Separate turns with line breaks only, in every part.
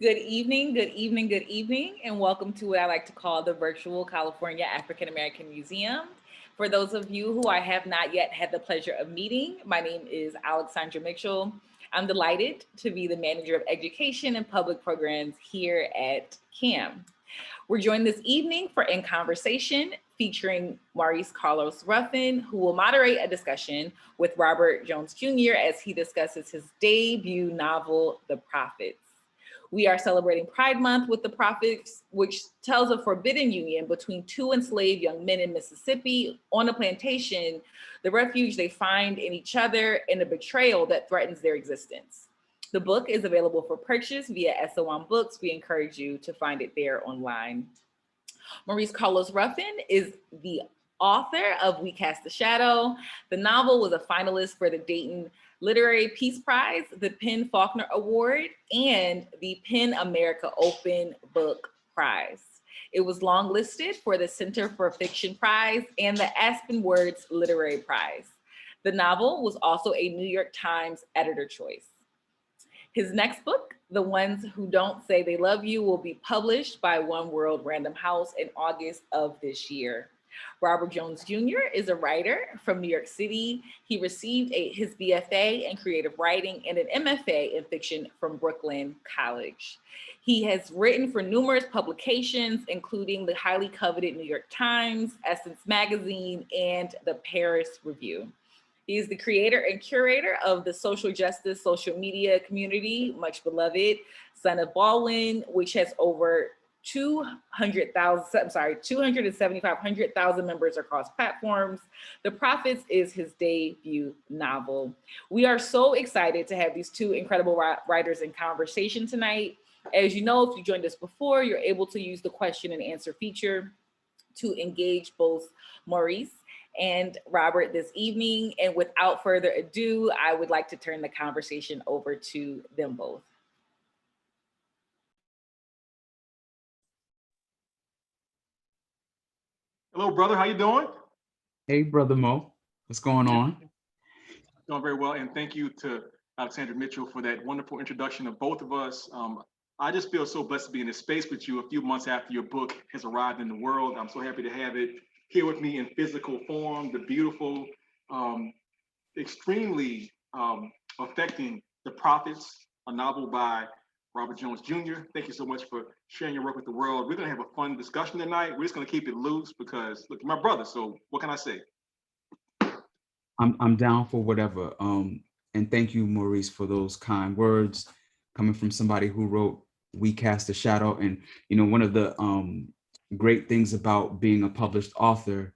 Good evening, good evening, good evening, and welcome to what I like to call the virtual California African American Museum. For those of you who I have not yet had the pleasure of meeting, my name is Alexandra Mitchell. I'm delighted to be the manager of education and public programs here at CAAM. We're joined this evening for In Conversation featuring Maurice Carlos Ruffin, who will moderate a discussion with Robert Jones Jr. as he discusses his debut novel, The Prophets. We are celebrating Pride Month with the Prophets, which tells a forbidden union between two enslaved young men in Mississippi on a plantation, the refuge they find in each other, and the betrayal that threatens their existence. The book is available for purchase via SOM Books. We encourage you to find it there online. Maurice Carlos Ruffin is the author of We Cast the Shadow. The novel was a finalist for the Dayton Literary Peace Prize, the PEN Faulkner Award, and the PEN America Open Book Prize. It was longlisted for the Center for Fiction Prize and the Aspen Words Literary Prize. The novel was also a New York Times editor choice. His next book, The Ones Who Don't Say They Love You, will be published by One World Random House in August of this year. Robert Jones Jr. is a writer from New York City. He received his BFA in creative writing and an MFA in fiction from Brooklyn College. He has written for numerous publications, including the highly coveted New York Times, Essence Magazine, and the Paris Review. He is the creator and curator of the social justice social media community, much beloved Son of Baldwin, which has over 275,000 members across platforms. The Prophets is his debut novel. We are so excited to have these two incredible writers in conversation tonight. As you know, if you joined us before, you're able to use the question and answer feature to engage both Maurice and Robert this evening. And without further ado, I would like to turn the conversation over to them both.
Hello, brother. How you doing?
Hey, Brother Mo. What's going on?
Doing very well. And thank you to Alexandra Mitchell for that wonderful introduction of both of us. I just feel so blessed to be in this space with you a few months after your book has arrived in the world. I'm so happy to have it here with me in physical form, the beautiful, extremely affecting The Prophets, a novel by Robert Jones Jr. Thank you so much for sharing your work with the world. We're going to have a fun discussion tonight. We're just going to keep it loose because, look, you're my brother, so what can I say?
I'm down for whatever. And thank you, Maurice, for those kind words coming from somebody who wrote We Cast a Shadow. And, you know, one of the great things about being a published author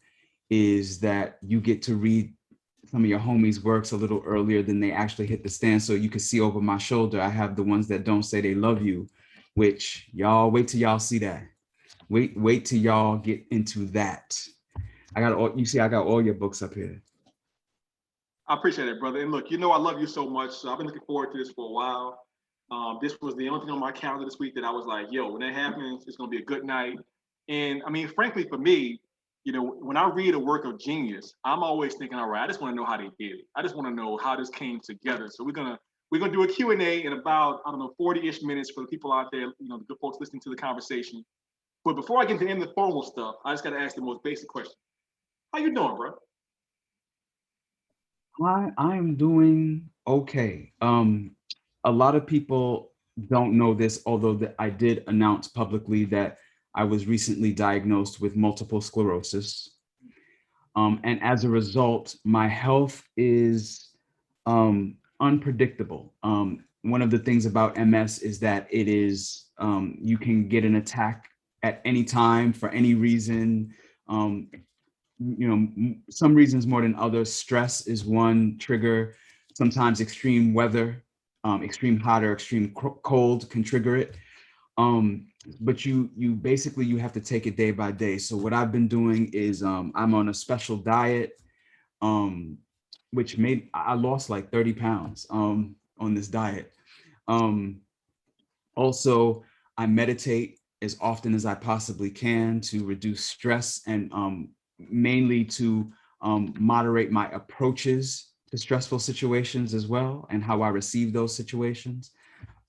is that you get to read some of your homies' works a little earlier than they actually hit the stand. So you can see over my shoulder, I have the ones that don't say they love you, which y'all wait till y'all see that. Wait till y'all get into that. I got all your books up here.
I appreciate it, brother. And look, you know I love you so much. So I've been looking forward to this for a while. This was the only thing on my calendar this week that I was like, yo, when that happens, it's going to be a good night. And I mean, frankly, for me, you know, when I read a work of genius, I'm always thinking, all right, I just want to know how they did it. I just want to know how this came together. So we're gonna do a Q&A in about, I don't know, 40-ish minutes for the people out there, you know, the good folks listening to the conversation. But before I get to any of the formal stuff, I just got to ask the most basic question. How you doing, bro?
I'm doing okay. A lot of people don't know this, although I did announce publicly that I was recently diagnosed with multiple sclerosis. And as a result, my health is unpredictable. One of the things about MS is that it is, you can get an attack at any time for any reason. You know, some reasons more than others. Stress is one trigger. Sometimes extreme weather, extreme hot or extreme cold can trigger it. But you basically, you have to take it day by day. So what I've been doing is I'm on a special diet, which I lost like 30 pounds on this diet. Also, I meditate as often as I possibly can to reduce stress and mainly to moderate my approaches to stressful situations as well and how I receive those situations.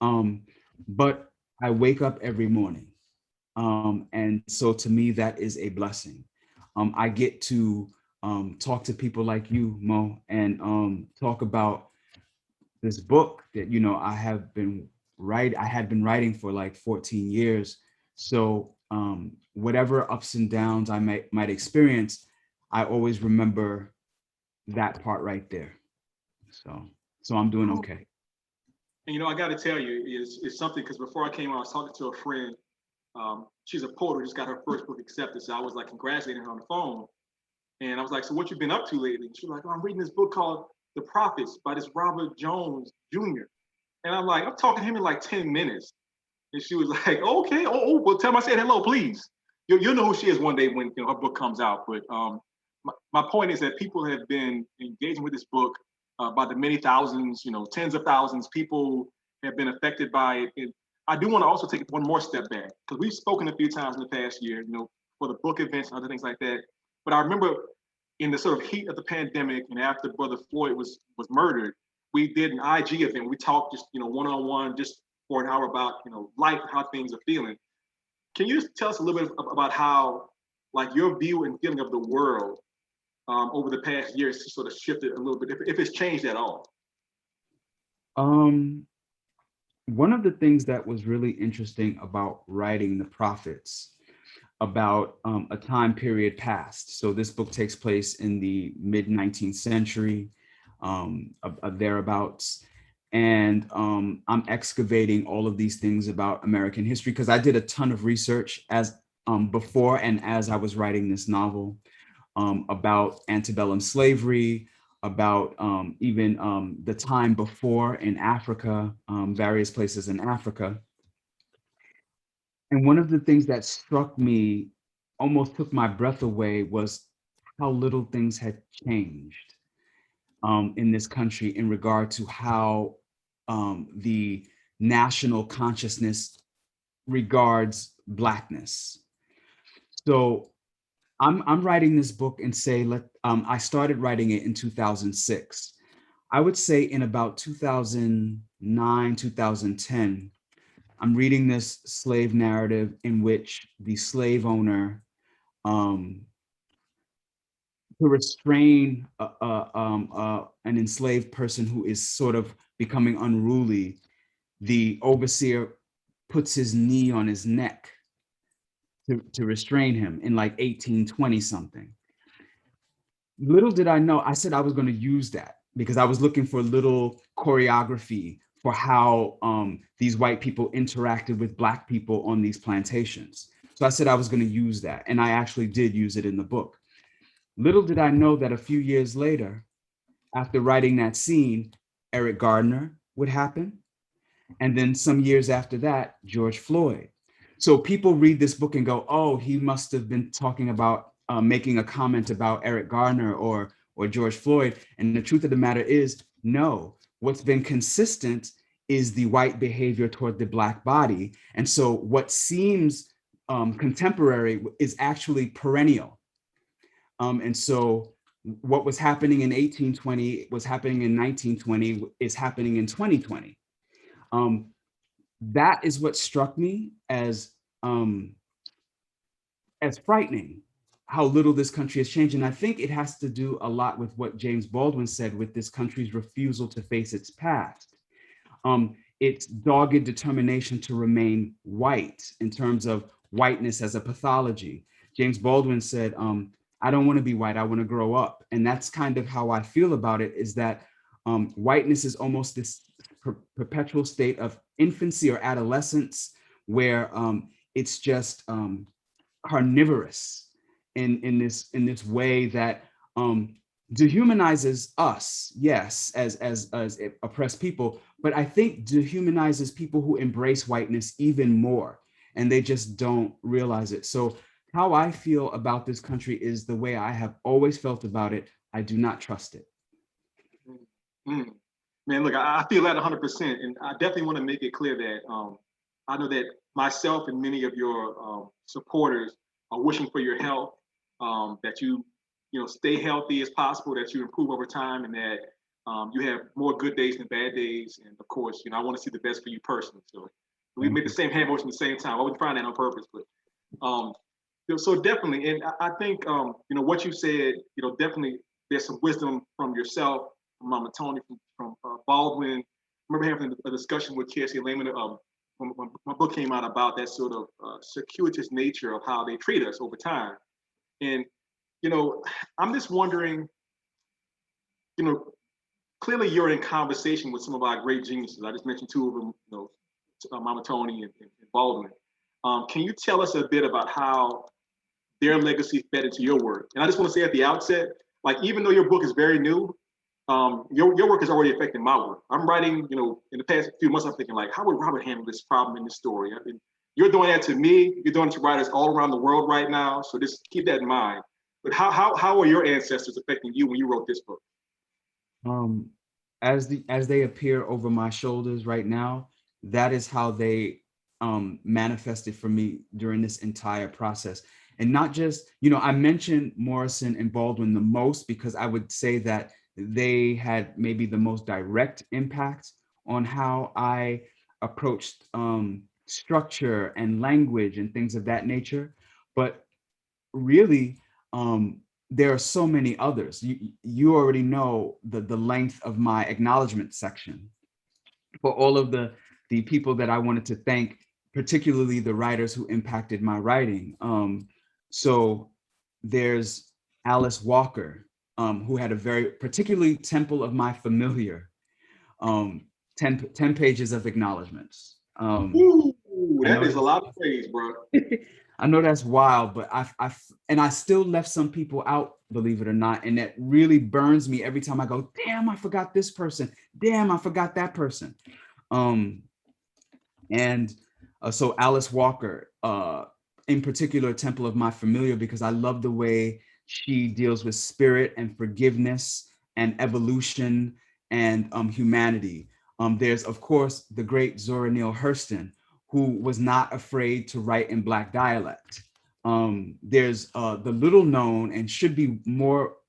But I wake up every morning. And so to me, that is a blessing. I get to talk to people like you, Mo, and talk about this book that, I had been writing for like 14 years. So whatever ups and downs I might experience, I always remember that part right there. So I'm doing okay.
And I got to tell you, is something, because before I came on, I was talking to a friend. She's a poet who just got her first book accepted. So I was like congratulating her on the phone. And I was like, so what you been up to lately? She was like, oh, I'm reading this book called The Prophets by this Robert Jones Jr. And I'm like, I'm talking to him in like 10 minutes. And she was like, okay, well, tell him I said hello, please. You'll know who she is one day when her book comes out. But my point is that people have been engaging with this book by the many thousands, tens of thousands. People have been affected by it. And I do want to also take one more step back, because we've spoken a few times in the past year, for the book events and other things like that. But I remember in the sort of heat of the pandemic and after Brother Floyd was murdered, we did an IG event. We talked just, one-on-one, just for an hour about, life and how things are feeling. Can you just tell us a little bit about how, like, your view and feeling of the world over the past years sort of shifted a little bit, if it's changed at all?
One of the things that was really interesting about writing The Prophets about a time period past. So this book takes place in the mid 19th century, thereabouts. And I'm excavating all of these things about American history, because I did a ton of research as before and as I was writing this novel about antebellum slavery, about even the time before in Africa, various places in Africa. And one of the things that struck me, almost took my breath away, was how little things had changed in this country in regard to how the national consciousness regards Blackness. So I'm writing this book and say, I started writing it in 2006. I would say in about 2009, 2010, I'm reading this slave narrative in which the slave owner, to restrain an enslaved person who is sort of becoming unruly, the overseer puts his knee on his neck to restrain him in like 1820 something. Little did I know, I said I was going to use that because I was looking for a little choreography for how these white people interacted with Black people on these plantations. So I said I was going to use that, and I actually did use it in the book. Little did I know that a few years later, after writing that scene, Eric Gardner would happen. And then some years after that, George Floyd. So people read this book and go, oh, he must have been talking about making a comment about Eric Gardner or George Floyd. And the truth of the matter is, no. What's been consistent is the white behavior toward the Black body. And so what seems contemporary is actually perennial. And so what was happening in 1820 was happening in 1920 is happening in 2020. That is what struck me as frightening, how little this country has changed. And I think it has to do a lot with what James Baldwin said with this country's refusal to face its past. Its dogged determination to remain white in terms of whiteness as a pathology. James Baldwin said, I don't want to be white, I want to grow up. And that's kind of how I feel about it, is that whiteness is almost this perpetual state of infancy or adolescence where it's just carnivorous in this way that dehumanizes us, yes, as oppressed people, but I think dehumanizes people who embrace whiteness even more, and they just don't realize it. So how I feel about this country is the way I have always felt about it. I do not trust it.
Mm. Man, look, I feel that 100%, and I definitely want to make it clear that I know that myself and many of your supporters are wishing for your health, that you stay healthy as possible, that you improve over time, and that you have more good days than bad days. And of course, I want to see the best for you personally. So We made the same hand motion at the same time. I wasn't trying that on purpose, but so definitely, and I think what you said, definitely there's some wisdom from yourself, from Mama Tony, from Baldwin. I remember having a discussion with Cassie Lehman when my book came out about that sort of circuitous nature of how they treat us over time. And I'm just wondering, clearly you're in conversation with some of our great geniuses. I just mentioned two of them, Mama Tony and Baldwin. Can you tell us a bit about how their legacy fed into your work? And I just want to say at the outset, like, even though your book is very new, your work is already affecting my work. I'm writing, in the past few months, I'm thinking like, how would Robert handle this problem in this story? I mean, you're doing that to me. You're doing it to writers all around the world right now. So just keep that in mind. But how are your ancestors affecting you when you wrote this book?
As they appear over my shoulders right now, that is how they manifested for me during this entire process. And not just, I mentioned Morrison and Baldwin the most because I would say that they had maybe the most direct impact on how I approached structure and language and things of that nature. But really, there are so many others. You already know the length of my acknowledgement section for all of the people that I wanted to thank, particularly the writers who impacted my writing. So there's Alice Walker, who had a very, particularly Temple of My Familiar, 10 pages of acknowledgements.
Ooh, that is a lot of praise, bro.
I know that's wild, but I still left some people out, believe it or not. And that really burns me every time I go, damn, I forgot this person. Damn, I forgot that person. So Alice Walker, in particular, Temple of My Familiar, because I love the way she deals with spirit and forgiveness and evolution and humanity. There's, of course, the great Zora Neale Hurston, who was not afraid to write in Black dialect. There's the little known and should be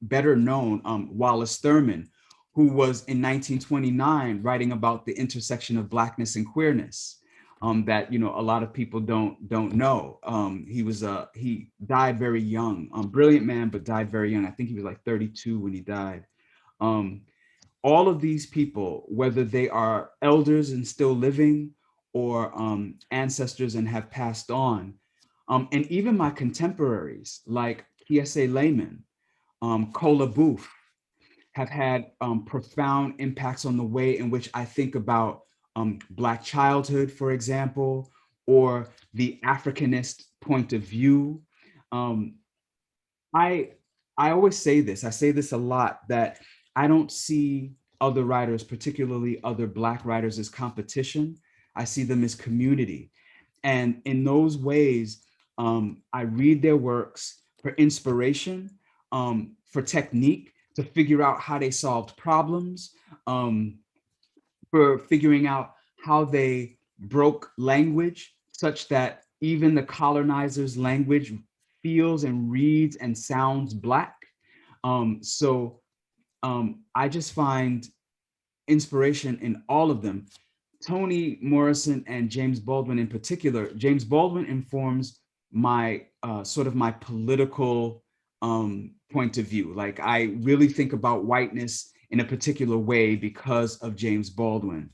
better known, Wallace Thurman, who was in 1929 writing about the intersection of Blackness and queerness. That a lot of people don't know. He died very young, brilliant man, but died very young. I think he was like 32 when he died. All of these people, whether they are elders and still living or ancestors and have passed on, and even my contemporaries like Kiese Layman, Kola Booth, have had profound impacts on the way in which I think about Black childhood, for example, or the Africanist point of view. I always say this, I say this a lot, that I don't see other writers, particularly other Black writers, as competition. I see them as community. And in those ways, I read their works for inspiration, for technique, to figure out how they solved problems, for figuring out how they broke language such that even the colonizer's language feels and reads and sounds Black. I just find inspiration in all of them. Toni Morrison and James Baldwin in particular. James Baldwin informs my sort of my political point of view. Like, I really think about whiteness in a particular way because of James Baldwin.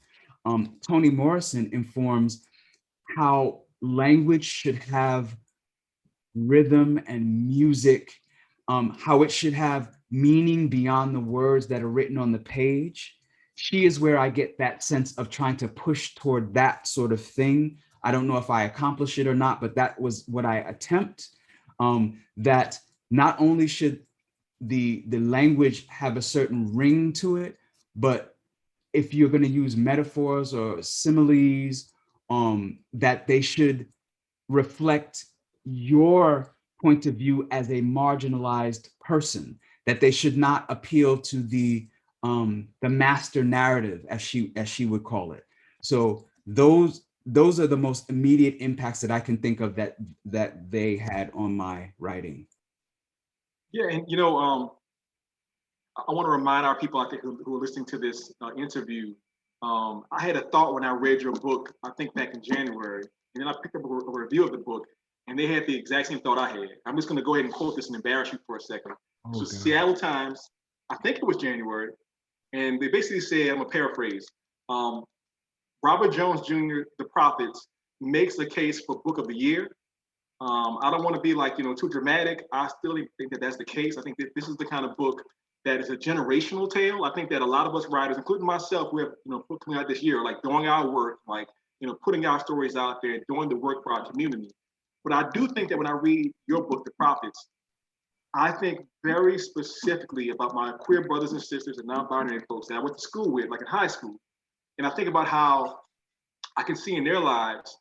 Toni Morrison informs how language should have rhythm and music, how it should have meaning beyond the words that are written on the page. She is where I get that sense of trying to push toward that sort of thing. I don't know if I accomplish it or not, but that was what I attempt. That not only should the language have a certain ring to it, but if you're going to use metaphors or similes, that they should reflect your point of view as a marginalized person, that they should not appeal to the master narrative, as she would call it. So those are the most immediate impacts that I can think of that they had on my writing.
Yeah, and I want to remind our people, I think, who are listening to this interview, I had a thought when I read your book, I think back in January, and then I picked up a review of the book, and they had the exact same thought I had. I'm just going to go ahead and quote this and embarrass you for a second.
Oh,
So
God.
Seattle Times, I think it was January, and they basically said, I'm going to paraphrase, Robert Jones Jr., The Prophets, makes a case for Book of the Year. I don't want to be like, too dramatic. I still think that that's the case. I think that this is the kind of book that is a generational tale. I think that a lot of us writers, including myself, who have, coming out this year, like doing our work, like, putting our stories out there, doing the work for our community. But I do think that when I read your book, The Prophets, I think very specifically about my queer brothers and sisters and non-binary folks that I went to school with, like in high school. And I think about how I can see in their lives,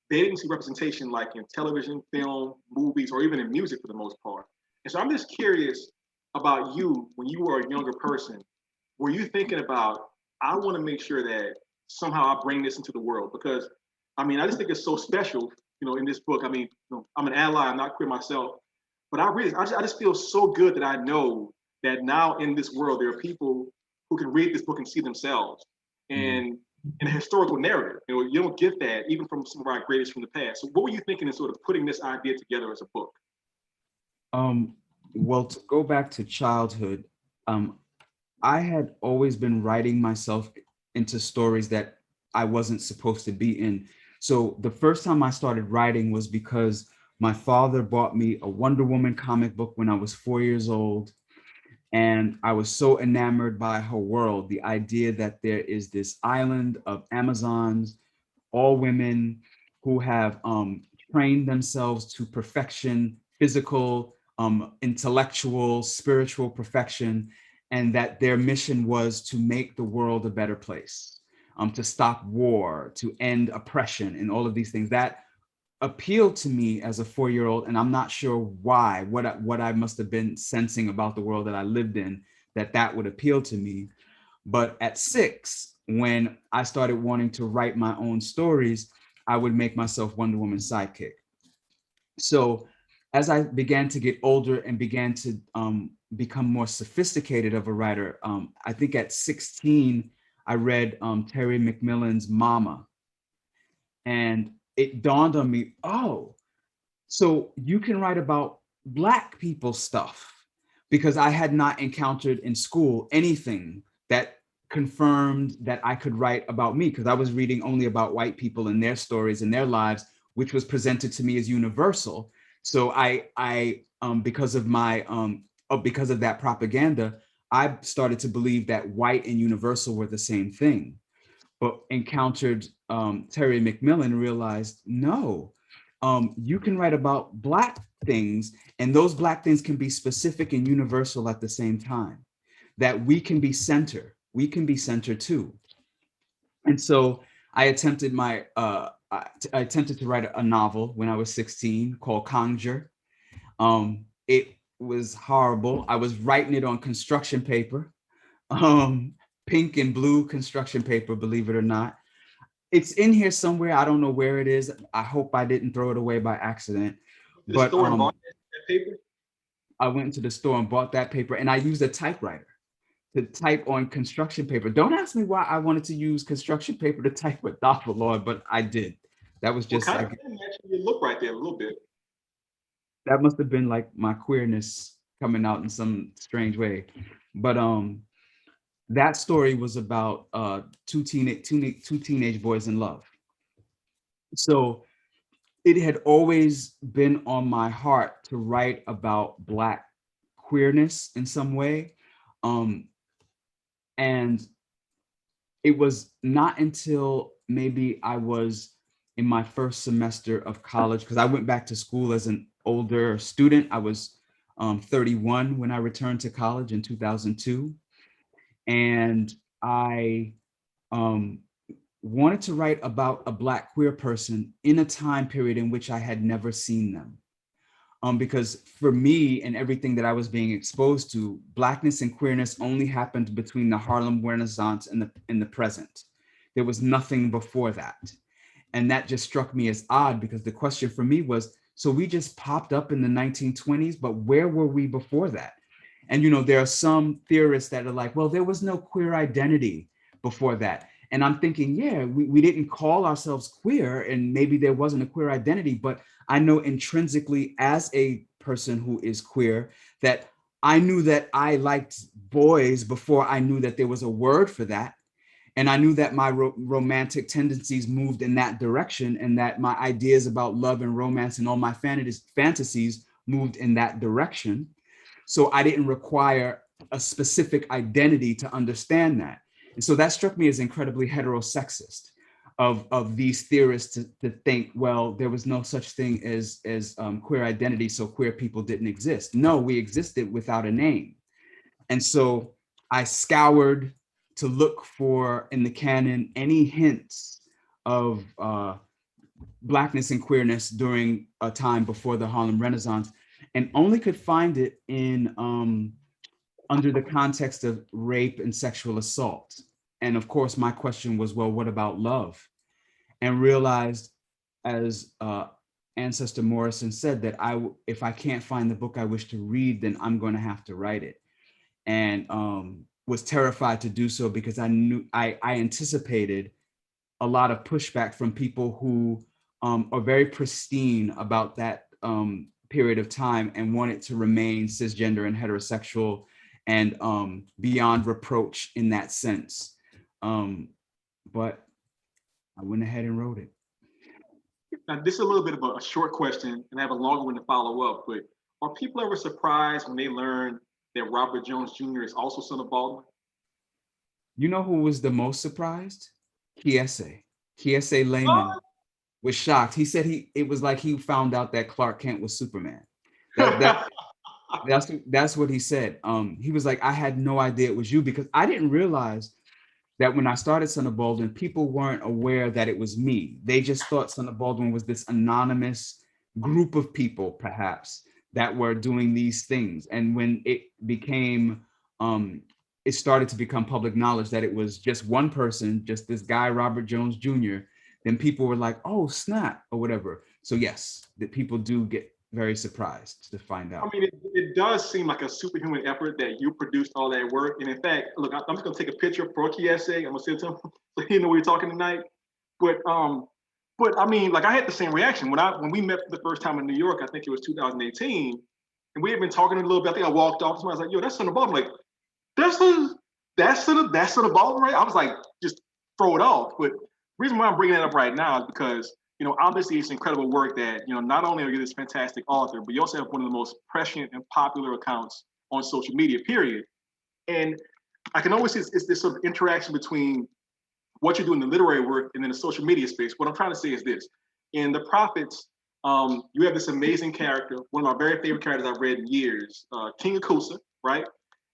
they didn't see representation like in television, film, movies, or even in music for the most part. And so I'm just curious about you when you were a younger person. Were you thinking about, I want to make sure that somehow I bring this into the world? Because I just think it's so special, in this book. I'm an ally, I'm not queer myself, but I just feel so good that I know that now in this world, there are people who can read this book and see themselves. And in a historical narrative, you don't get that even from some of our greatest from the past. So what were you thinking in sort of putting this idea together as a book?
Well, to go back to childhood, I had always been writing myself into stories that I wasn't supposed to be in. So the first time I started writing was because my father bought me a Wonder Woman comic book when I was 4 years old. And I was so enamored by her world, the idea that there is this island of Amazons, all women who have trained themselves to perfection, physical, intellectual, spiritual perfection, and that their mission was to make the world a better place, to stop war, to end oppression, and all of these things. That appealed to me as a 4-year-old, and I'm not sure why, what I must have been sensing about the world that I lived in, that would appeal to me. But at 6, when I started wanting to write my own stories, I would make myself Wonder Woman's sidekick. So as I began to get older and began to become more sophisticated of a writer, I think at 16, I read Terry McMillan's Mama. And it dawned on me, oh, so you can write about Black people stuff, because I had not encountered in school anything that confirmed that I could write about me, because I was reading only about white people and their stories and their lives, which was presented to me as universal. So I because of that propaganda, I started to believe that white and universal were the same thing. But encountered Terry McMillan and realized, no, you can write about Black things, and those Black things can be specific and universal at the same time, that we can be center too. And so I attempted to write a novel when I was 16 called Conjure. It was horrible. I was writing it on construction paper. Pink and blue construction paper, believe it or not. It's in here somewhere. I don't know where it is. I hope I didn't throw it away by accident. But
Bought that paper?
I went into the store and bought that paper, and I used a typewriter to type on construction paper. Don't ask me why I wanted to use construction paper to type with Dr. Lord, but I did. That was just
kind of matching your look right there a little bit.
That must have been like my queerness coming out in some strange way. But that story was about two teenage boys in love. So it had always been on my heart to write about Black queerness in some way. And it was not until maybe I was in my first semester of college, because I went back to school as an older student. I was 31 when I returned to college in 2002. And I wanted to write about a Black queer person in a time period in which I had never seen them. Because for me and everything that I was being exposed to, Blackness and queerness only happened between the Harlem Renaissance and the present. There was nothing before that. And that just struck me as odd, because the question for me was, so we just popped up in the 1920s, but where were we before that? And, there are some theorists that are like, well, there was no queer identity before that. And I'm thinking, yeah, we didn't call ourselves queer, and maybe there wasn't a queer identity, but I know intrinsically as a person who is queer that I knew that I liked boys before I knew that there was a word for that. And I knew that my romantic tendencies moved in that direction, and that my ideas about love and romance and all my fantasies moved in that direction. So I didn't require a specific identity to understand that. And so that struck me as incredibly heterosexist of these theorists to think, well, there was no such thing as queer identity, so queer people didn't exist. No, we existed without a name. And so I scoured to look for in the canon any hints of Blackness and queerness during a time before the Harlem Renaissance, and only could find it in under the context of rape and sexual assault. And of course, my question was, well, what about love? And realized, as Ancestor Morrison said, that if I can't find the book I wish to read, then I'm going to have to write it. And was terrified to do so because I knew I anticipated a lot of pushback from people who are very pristine about that period of time and wanted to remain cisgender and heterosexual and beyond reproach in that sense. But I went ahead and wrote it.
Now, this is a little bit of a short question, and I have a longer one to follow up, but are people ever surprised when they learn that Robert Jones Jr. is also son of Baldwin?
You know who was the most surprised? Kiese Layman was shocked. He said it was like he found out that Clark Kent was Superman. That's what he said. He was like, I had no idea it was you, because I didn't realize that when I started Son of Baldwin, people weren't aware that it was me. They just thought Son of Baldwin was this anonymous group of people, perhaps, that were doing these things. And when it became, it started to become public knowledge that it was just one person, just this guy, Robert Jones Jr., then people were like, oh, snap, or whatever. So yes, that people do get very surprised to find out.
I mean, it does seem like a superhuman effort that you produced all that work. And in fact, look, I'm just gonna take a picture for Kiese. I'm gonna send it to him so he know we're talking tonight. But I mean, like I had the same reaction when we met for the first time in New York. I think it was 2018, and we had been talking a little bit. I think I walked off. Somebody was like, "Yo, that's Son of Baldwin." I'm like, that's Son of Baldwin, right? I was like, just throw it off. But the reason why I'm bringing that up right now is because, you know, obviously it's incredible work that, you know, not only are you this fantastic author, but you also have one of the most prescient and popular accounts on social media, period. And I can always see it's this sort of interaction between what you do in the literary work and then the social media space. What I'm trying to say is this: in The Prophets, you have this amazing character, one of my very favorite characters I've read in years, King Akusa, right?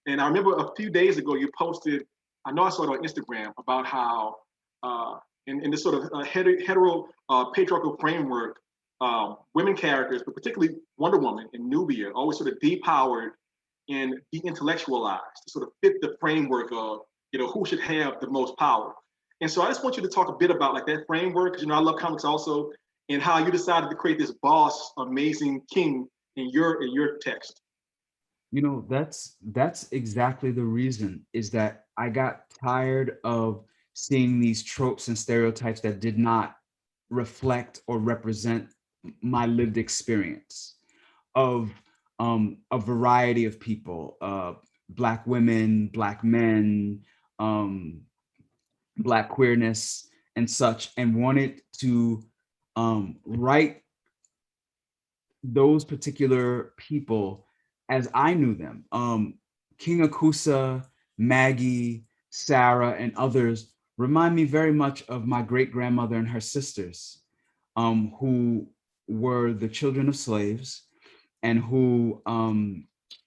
And I remember a few days ago you posted, I know I saw it on Instagram, about how in this sort of hetero patriarchal framework, women characters, but particularly Wonder Woman and Nubia, always sort of depowered and de-intellectualized to sort of fit the framework of, you know, who should have the most power. And so I just want you to talk a bit about like that framework, because, you know, I love comics also, and how you decided to create this boss, amazing king in your text.
You know, that's exactly the reason, is that I got tired of seeing these tropes and stereotypes that did not reflect or represent my lived experience of a variety of people, Black women, Black men, Black queerness and such, and wanted to write those particular people as I knew them. King Akusa, Maggie, Sarah, and others remind me very much of my great-grandmother and her sisters, who were the children of slaves and who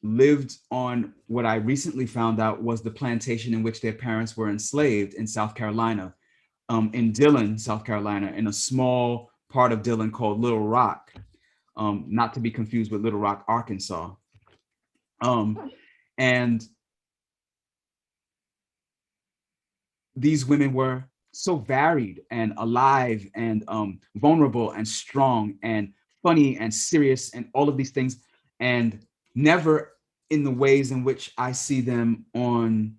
lived on what I recently found out was the plantation in which their parents were enslaved in South Carolina, in Dillon, South Carolina, in a small part of Dillon called Little Rock, not to be confused with Little Rock, Arkansas. And these women were so varied and alive and vulnerable and strong and funny and serious and all of these things, and never in the ways in which I see them on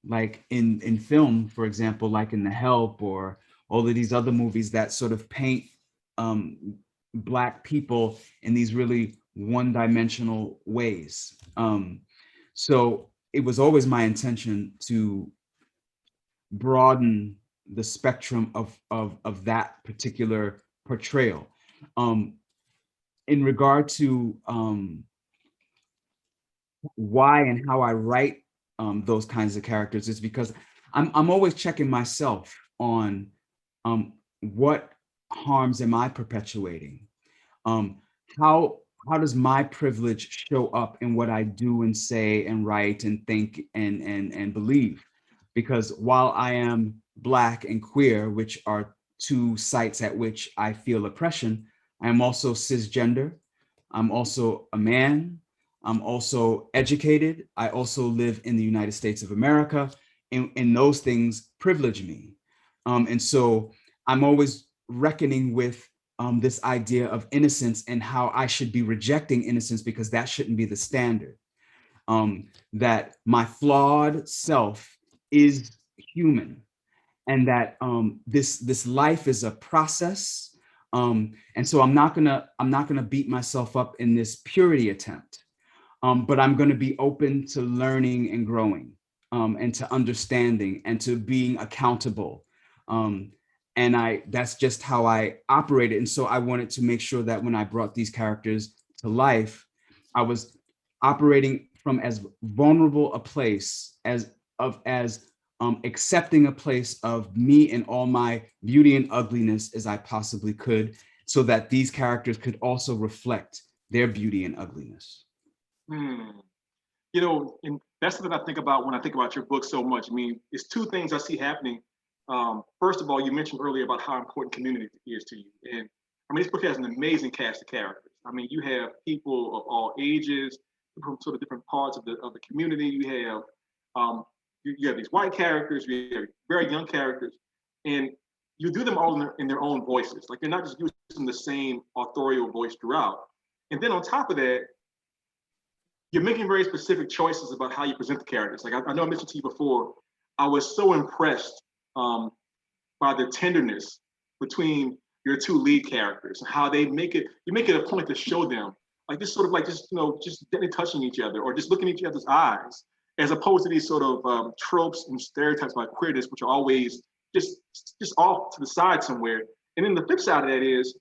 like in film, for example, like in The Help or all of these other movies that sort of paint Black people in these really one-dimensional ways. So it was always my intention to broaden the spectrum of that particular portrayal. In regard to why and how I write those kinds of characters, is because I'm always checking myself on what harms am I perpetuating? How does my privilege show up in what I do and say and write and think and believe? Because while I am Black and queer, which are two sites at which I feel oppression, I am also cisgender. I'm also a man. I'm also educated. I also live in the United States of America, and those things privilege me. And so I'm always reckoning with this idea of innocence and how I should be rejecting innocence because that shouldn't be the standard. That my flawed self is human, and that this life is a process. And so I'm not gonna beat myself up in this purity attempt, but I'm gonna be open to learning and growing, and to understanding and to being accountable. And that's just how I operated. And so I wanted to make sure that when I brought these characters to life, I was operating from as vulnerable a place as accepting a place of me and all my beauty and ugliness as I possibly could, so that these characters could also reflect their beauty and ugliness.
You know, and that's something I think about when I think about your book so much. I mean, it's two things I see happening. First of all, you mentioned earlier about how important community is to you. And I mean, this book has an amazing cast of characters. I mean, you have people of all ages, from sort of different parts of the community. You have you have these white characters, you have very young characters, and you do them all in their own voices. Like you're not just using the same authorial voice throughout. And then on top of that, you're making very specific choices about how you present the characters. Like I know I mentioned to you before, I was so impressed by the tenderness between your two lead characters and how you make it a point to show them like this sort of like just gently touching each other or just looking at each other's eyes, as opposed to these sort of tropes and stereotypes about queerness, which are always just off to the side somewhere. And then the flip side of that is,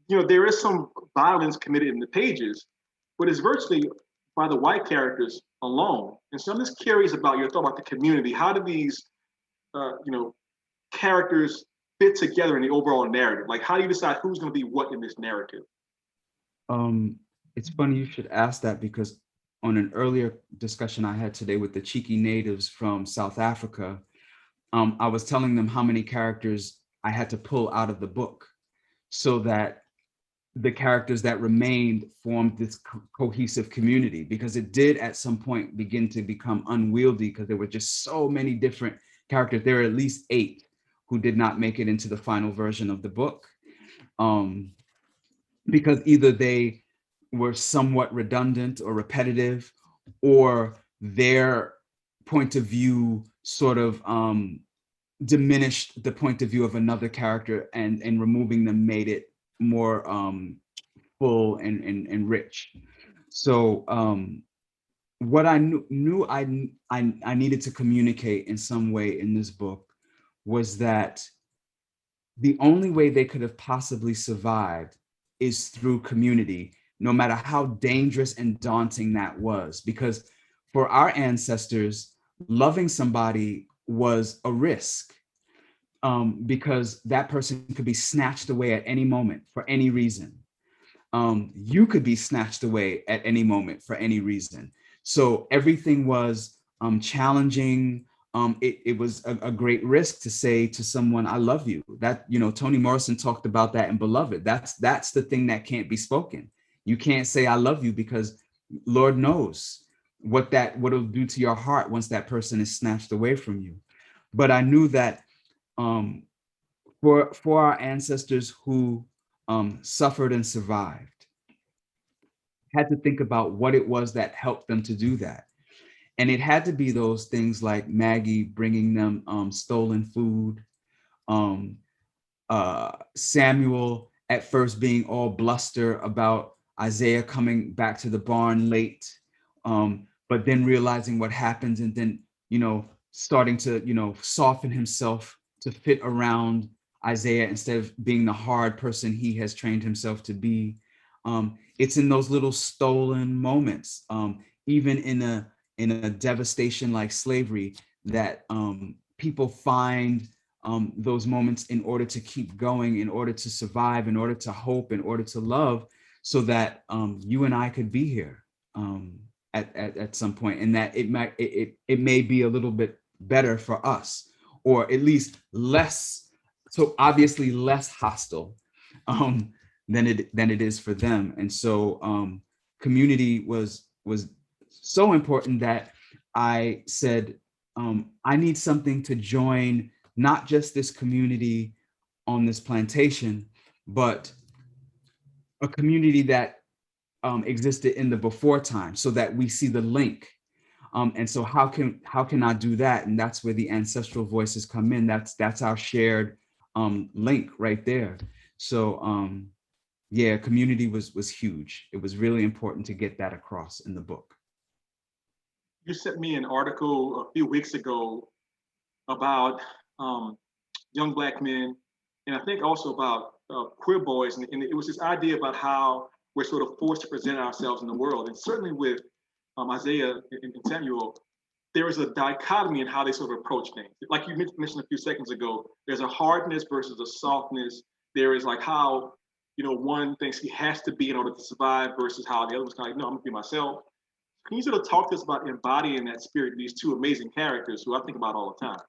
there is some violence committed in the pages, but it's virtually by the white characters alone. And so I'm just curious about your thought about the community. How do these, characters fit together in the overall narrative? Like, how do you decide who's going to be what in this narrative?
It's funny you should ask that, because on an earlier discussion I had today with the Cheeky natives from South Africa, I was telling them how many characters I had to pull out of the book so that the characters that remained formed this cohesive community, because it did at some point begin to become unwieldy because there were just so many different characters. There are at least 8 who did not make it into the final version of the book, because either they were somewhat redundant or repetitive, or their point of view sort of diminished the point of view of another character, and removing them made it more full and rich. So what I knew I needed to communicate in some way in this book was that the only way they could have possibly survived is through community, no matter how dangerous and daunting that was. Because for our ancestors, loving somebody was a risk, because that person could be snatched away at any moment for any reason. You could be snatched away at any moment for any reason. So everything was challenging. It was a great risk to say to someone, I love you. That, Toni Morrison talked about that in Beloved. That's the thing that can't be spoken. You can't say I love you, because Lord knows what it'll do to your heart once that person is snatched away from you. But I knew that for our ancestors who suffered and survived, had to think about what it was that helped them to do that. And it had to be those things like Maggie bringing them stolen food, um, Samuel at first being all bluster about Isaiah coming back to the barn late, but then realizing what happens and then, starting to, soften himself to fit around Isaiah instead of being the hard person he has trained himself to be. It's in those little stolen moments, even in a devastation like slavery, that people find those moments in order to keep going, in order to survive, in order to hope, in order to love, so that you and I could be here at some point, and that it may be a little bit better for us, or at least less, so obviously less hostile than it is for them. And so community was so important that I said, I need something to join not just this community on this plantation, but a community that existed in the before time, so that we see the link. And so how can I do that? And that's where the ancestral voices come in. That's our shared link right there. So yeah, community was huge. It was really important to get that across in the book.
You sent me an article a few weeks ago about young Black men, and I think also about queer boys, and it was this idea about how we're sort of forced to present ourselves in the world. And certainly with Isaiah and Samuel, there is a dichotomy in how they sort of approach things. Like you mentioned a few seconds ago, there's a hardness versus a softness. There is like how, one thinks he has to be in order to survive versus how the other was kind of like, no, I'm gonna be myself. Can you sort of talk to us about embodying that spirit, these two amazing characters who I think about all the time?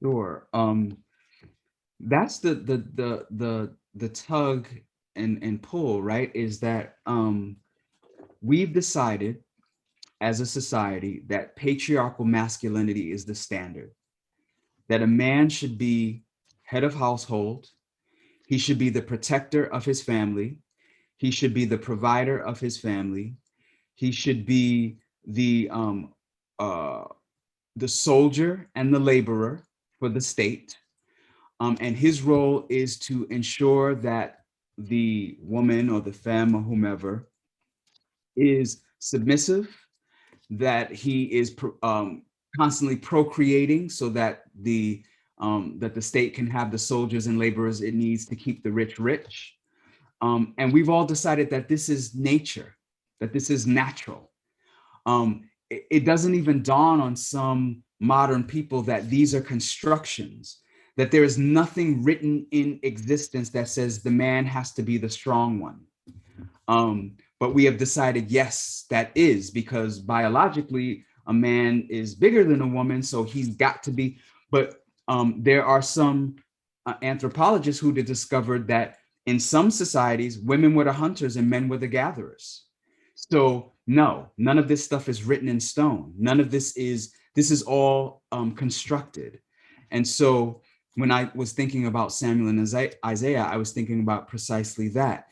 Sure. That's the tug and pull, right? Is that we've decided as a society that patriarchal masculinity is the standard, that a man should be head of household, he should be the protector of his family, he should be the provider of his family, he should be the soldier and the laborer for the state. And his role is to ensure that the woman or the femme or whomever is submissive, that he is constantly procreating so that the state can have the soldiers and laborers it needs to keep the rich rich. And we've all decided that this is nature, that this is natural. It doesn't even dawn on some modern people that these are constructions, that there is nothing written in existence that says the man has to be the strong one. But we have decided, yes, that is, because biologically a man is bigger than a woman, so he's got to be. But there are some anthropologists who discovered that in some societies, women were the hunters and men were the gatherers. So no, none of this stuff is written in stone. None of this is all constructed. And so when I was thinking about Samuel and Isaiah, I was thinking about precisely that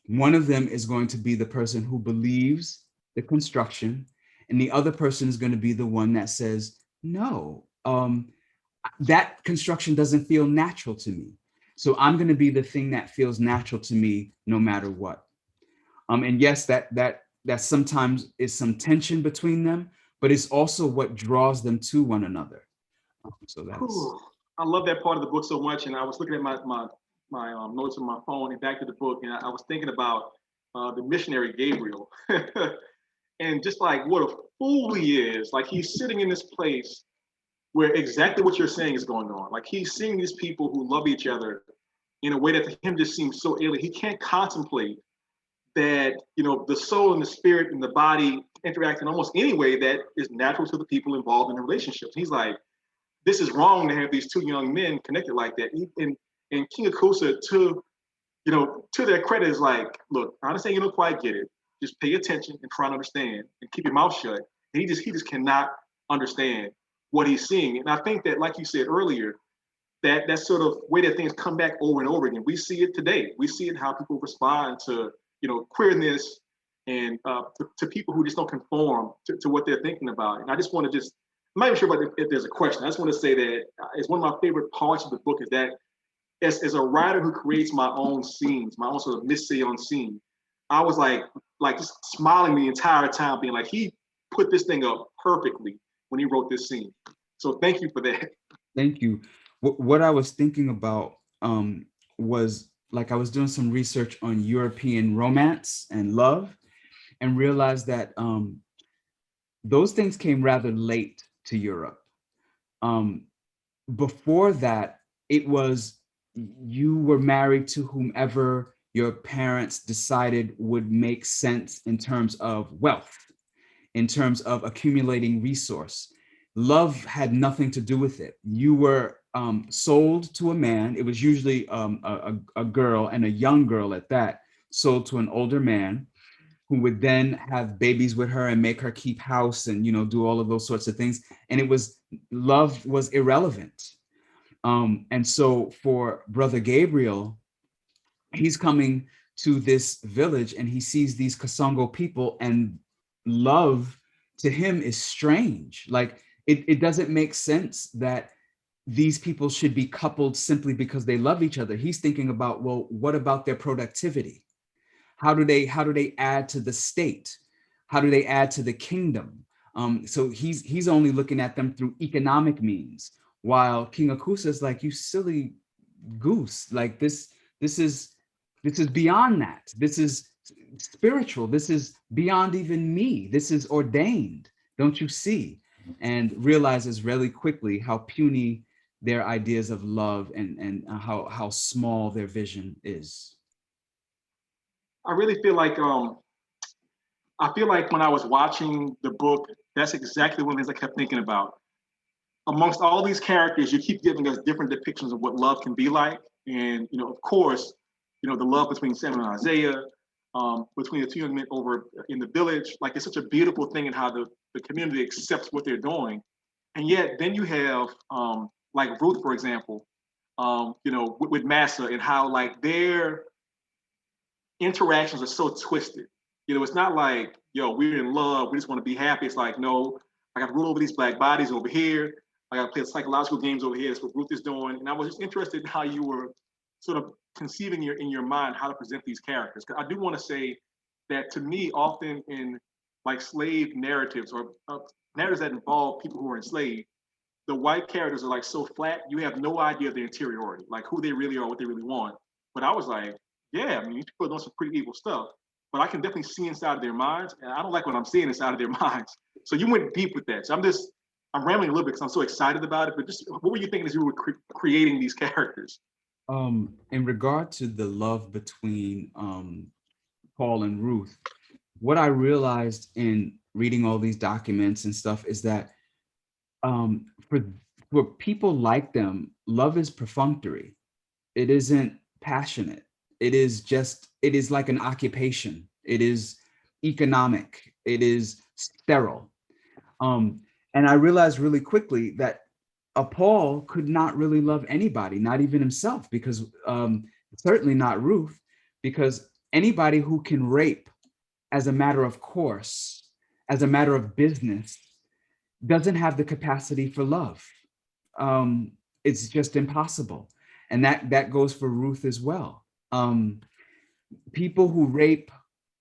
one of them is going to be the person who believes the construction, and the other person is going to be the one that says, no, that construction doesn't feel natural to me. So I'm going to be the thing that feels natural to me no matter what. And yes, that sometimes is some tension between them, but it's also what draws them to one another. So that's.
Ooh, I love that part of the book so much, and I was looking at my notes on my phone and back to the book, and I was thinking about the missionary Gabriel, and just like what a fool he is. Like he's sitting in this place where exactly what you're saying is going on. Like he's seeing these people who love each other in a way that to him just seems so alien. He can't contemplate that, the soul and the spirit and the body interact in almost any way that is natural to the people involved in the relationships. He's like, this is wrong to have these two young men connected like that. And King Akusa, to their credit, is like, look, I understand you don't quite get it. Just pay attention and try to understand and keep your mouth shut. And he just cannot understand what he's seeing. And I think that, like you said earlier, that sort of way that things come back over and over again. We see it today. We see it how people respond to, queerness and to people who just don't conform to what they're thinking about. And I just want to I'm not even sure about if there's a question. I just want to say that it's one of my favorite parts of the book is that as a writer who creates my own scenes, my own sort of mise-en scene, I was like just smiling the entire time, being like, he put this thing up perfectly when he wrote this scene. So thank you for that.
Thank you. What I was thinking about was like I was doing some research on European romance and love, and realized that those things came rather late to Europe. Before that, it was you were married to whomever your parents decided would make sense in terms of wealth, in terms of accumulating resource. Love had nothing to do with it. You were sold to a man. It was usually a girl, and a young girl at that, sold to an older man who would then have babies with her and make her keep house and, do all of those sorts of things. And love was irrelevant. And so for Brother Gabriel, he's coming to this village and he sees these Kasongo people, and love to him is strange. Like it doesn't make sense that these people should be coupled simply because they love each other. He's thinking about, well, what about their productivity? How do they add to the state? How do they add to the kingdom? So he's only looking at them through economic means, while King Akusa is like, you silly goose, like this is beyond that. This is spiritual. This is beyond even me. This is ordained. Don't you see? And realizes really quickly how puny their ideas of love and how small their vision is.
I really feel like when I was watching the book, that's exactly one of the things I kept thinking about. Amongst all these characters, you keep giving us different depictions of what love can be like. And, of course, the love between Samuel and Isaiah, between the two young men over in the village, like it's such a beautiful thing in how the community accepts what they're doing. And yet then you have like Ruth, for example, with Massa, and how like their interactions are so twisted. It's not like, we're in love, we just want to be happy. It's like, no, I got to rule over these black bodies over here. I got to play psychological games over here. That's what Ruth is doing. And I was just interested in how you were sort of conceiving in your mind how to present these characters. Because I do want to say that to me, often in like slave narratives or narratives that involve people who are enslaved, the white characters are like so flat, you have no idea of their interiority, like who they really are, what they really want. But I was like, yeah, I mean, these people are doing some pretty evil stuff, but I can definitely see inside of their minds, and I don't like what I'm seeing inside of their minds. So you went deep with that. So I'm rambling a little bit because I'm so excited about it, but just what were you thinking as you were creating these characters?
In regard to the love between Paul and Ruth, what I realized in reading all these documents and stuff is that for people like them, love is perfunctory. It isn't passionate. It is like an occupation. It is economic. It is sterile. And I realized really quickly that Paul could not really love anybody, not even himself, because certainly not Ruth, because anybody who can rape as a matter of course, as a matter of business, doesn't have the capacity for love. It's just impossible. And that goes for Ruth as well. People who rape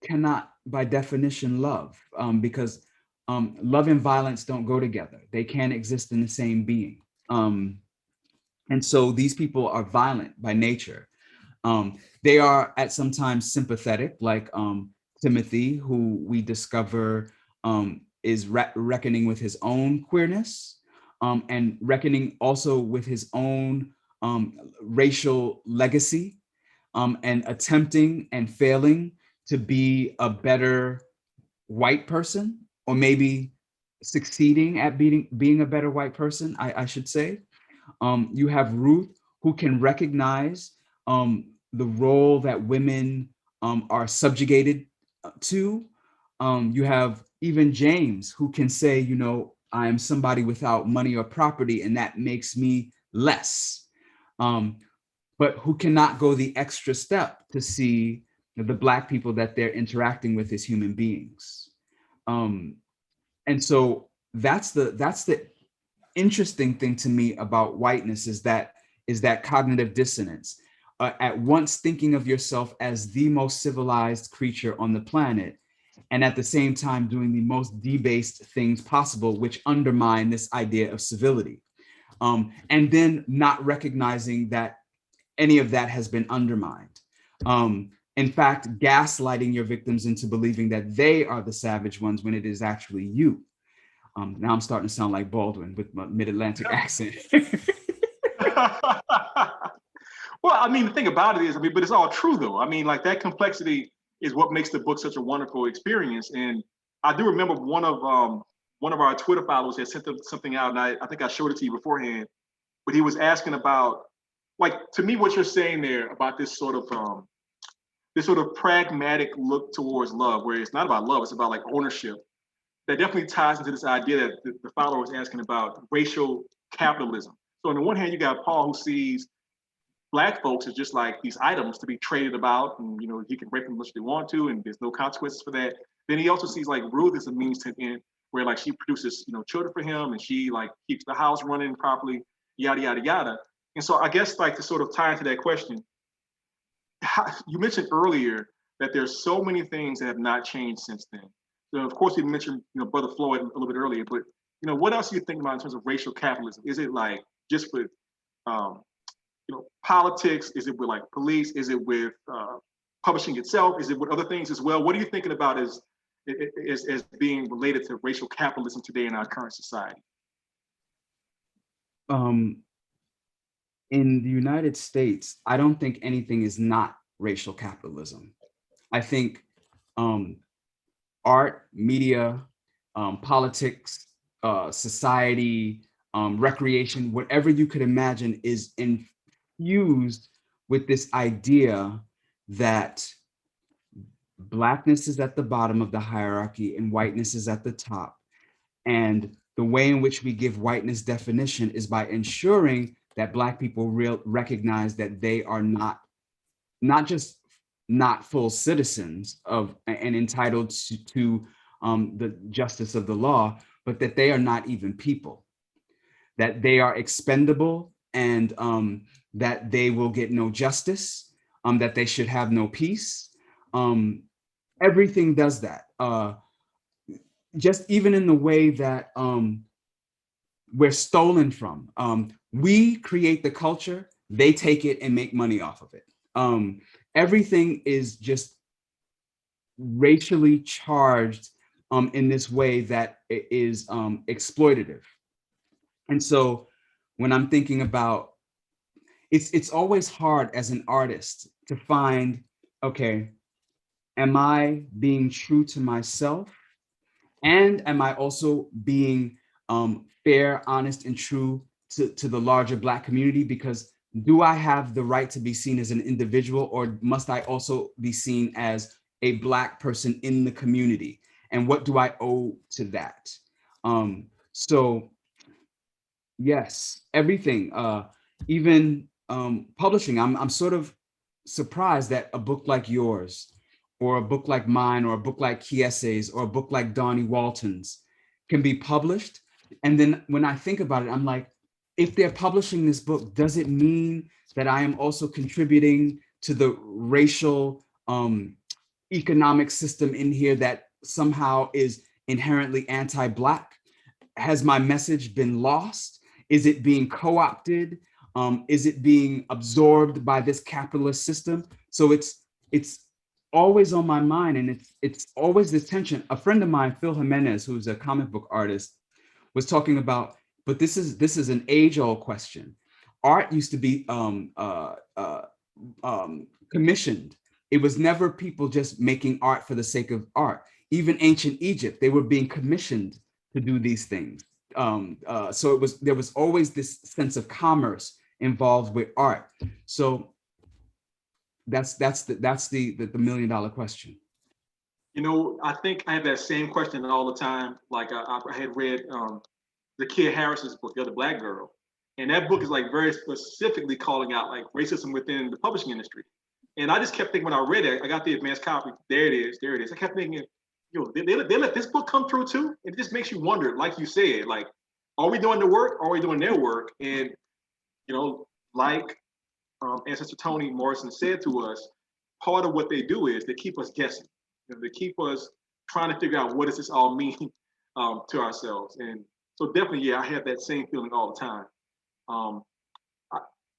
cannot, by definition, love, because love and violence don't go together. They can't exist in the same being. And so these people are violent by nature. They are at sometimes sympathetic, like Timothy, who we discover is reckoning with his own queerness, and reckoning also with his own racial legacy, and attempting and failing to be a better white person, or maybe succeeding at being a better white person, I should say. You have Ruth, who can recognize the role that women are subjugated to. You have even James, who can say, I am somebody without money or property, and that makes me less. But who cannot go the extra step to see the Black people that they're interacting with as human beings. And so that's the interesting thing to me about whiteness, is that cognitive dissonance. At once thinking of yourself as the most civilized creature on the planet, and at the same time doing the most debased things possible, which undermine this idea of civility. And then not recognizing that any of that has been undermined. In fact, gaslighting your victims into believing that they are the savage ones when it is actually you. Now I'm starting to sound like Baldwin with my mid-Atlantic accent.
Well, I mean, the thing about it is, I mean, but it's all true though. I mean, like that complexity is what makes the book such a wonderful experience. And I do remember one of our Twitter followers had sent something out, and I think I showed it to you beforehand. But he was asking about, like, to me, what you're saying there about this sort of pragmatic look towards love, where it's not about love, it's about like ownership. That definitely ties into this idea that the follower was asking about racial capitalism. So on the one hand, you got Paul, who sees Black folks as just like these items to be traded about, and he can rape them as much as they want to, and there's no consequences for that. Then he also sees like Ruth as a means to an end, where like she produces children for him, and she like keeps the house running properly, yada yada yada. And so I guess like to sort of tie into that question, you mentioned earlier that there's so many things that have not changed since then. So of course you mentioned Brother Floyd a little bit earlier, but what else do you think about in terms of racial capitalism? Is it like just with politics? Is it with like police? Is it with publishing itself? Is it with other things as well? What are you thinking about as being related to racial capitalism today in our current society?
In the United States, I don't think anything is not racial capitalism. I think art, media, politics, society, recreation, whatever you could imagine is infused with this idea that Blackness is at the bottom of the hierarchy and whiteness is at the top. And the way in which we give whiteness definition is by ensuring that Black people recognize that they are not just not full citizens of and entitled to the justice of the law, but that they are not even people, that they are expendable, and that they will get no justice, that they should have no peace. Everything does that. Just even in the way that we're stolen from. We create the culture, they take it and make money off of it. Everything is just racially charged in this way that it is exploitative. And so when I'm thinking about, it's always hard as an artist to find, okay, am I being true to myself? And am I also being fair, honest, and true to the larger Black community? Because do I have the right to be seen as an individual, or must I also be seen as a Black person in the community? And what do I owe to that? So yes, everything, even publishing. I'm sort of surprised that a book like yours, or a book like mine, or a book like Kiese's, or a book like Donnie Walton's can be published. And then when I think about it, I'm like, if they're publishing this book, does it mean that I am also contributing to the racial economic system in here that somehow is inherently anti-Black? Has my message been lost? Is it being co-opted? Is it being absorbed by this capitalist system? So it's always on my mind, and it's always this tension. A friend of mine, Phil Jimenez, who's a comic book artist, was talking about, but this is an age-old question. Art used to be commissioned. It was never people just making art for the sake of art. Even ancient Egypt, they were being commissioned to do these things. So there was always this sense of commerce involved with art. So that's the $1 million question.
I think I have that same question all the time. Like I had read the Kid Harris's book, The Other Black Girl, and that book is like very specifically calling out like racism within the publishing industry. And I just kept thinking when I read it, I got the advanced copy. There it is. There it is. I kept thinking, they let this book come through too. It just makes you wonder, like you said, like, are we doing the work? Or are we doing their work? And like Ancestor Toni Morrison said to us, part of what they do is they keep us guessing. They keep us trying to figure out what does this all mean to ourselves. And so definitely, yeah, I have that same feeling all the time.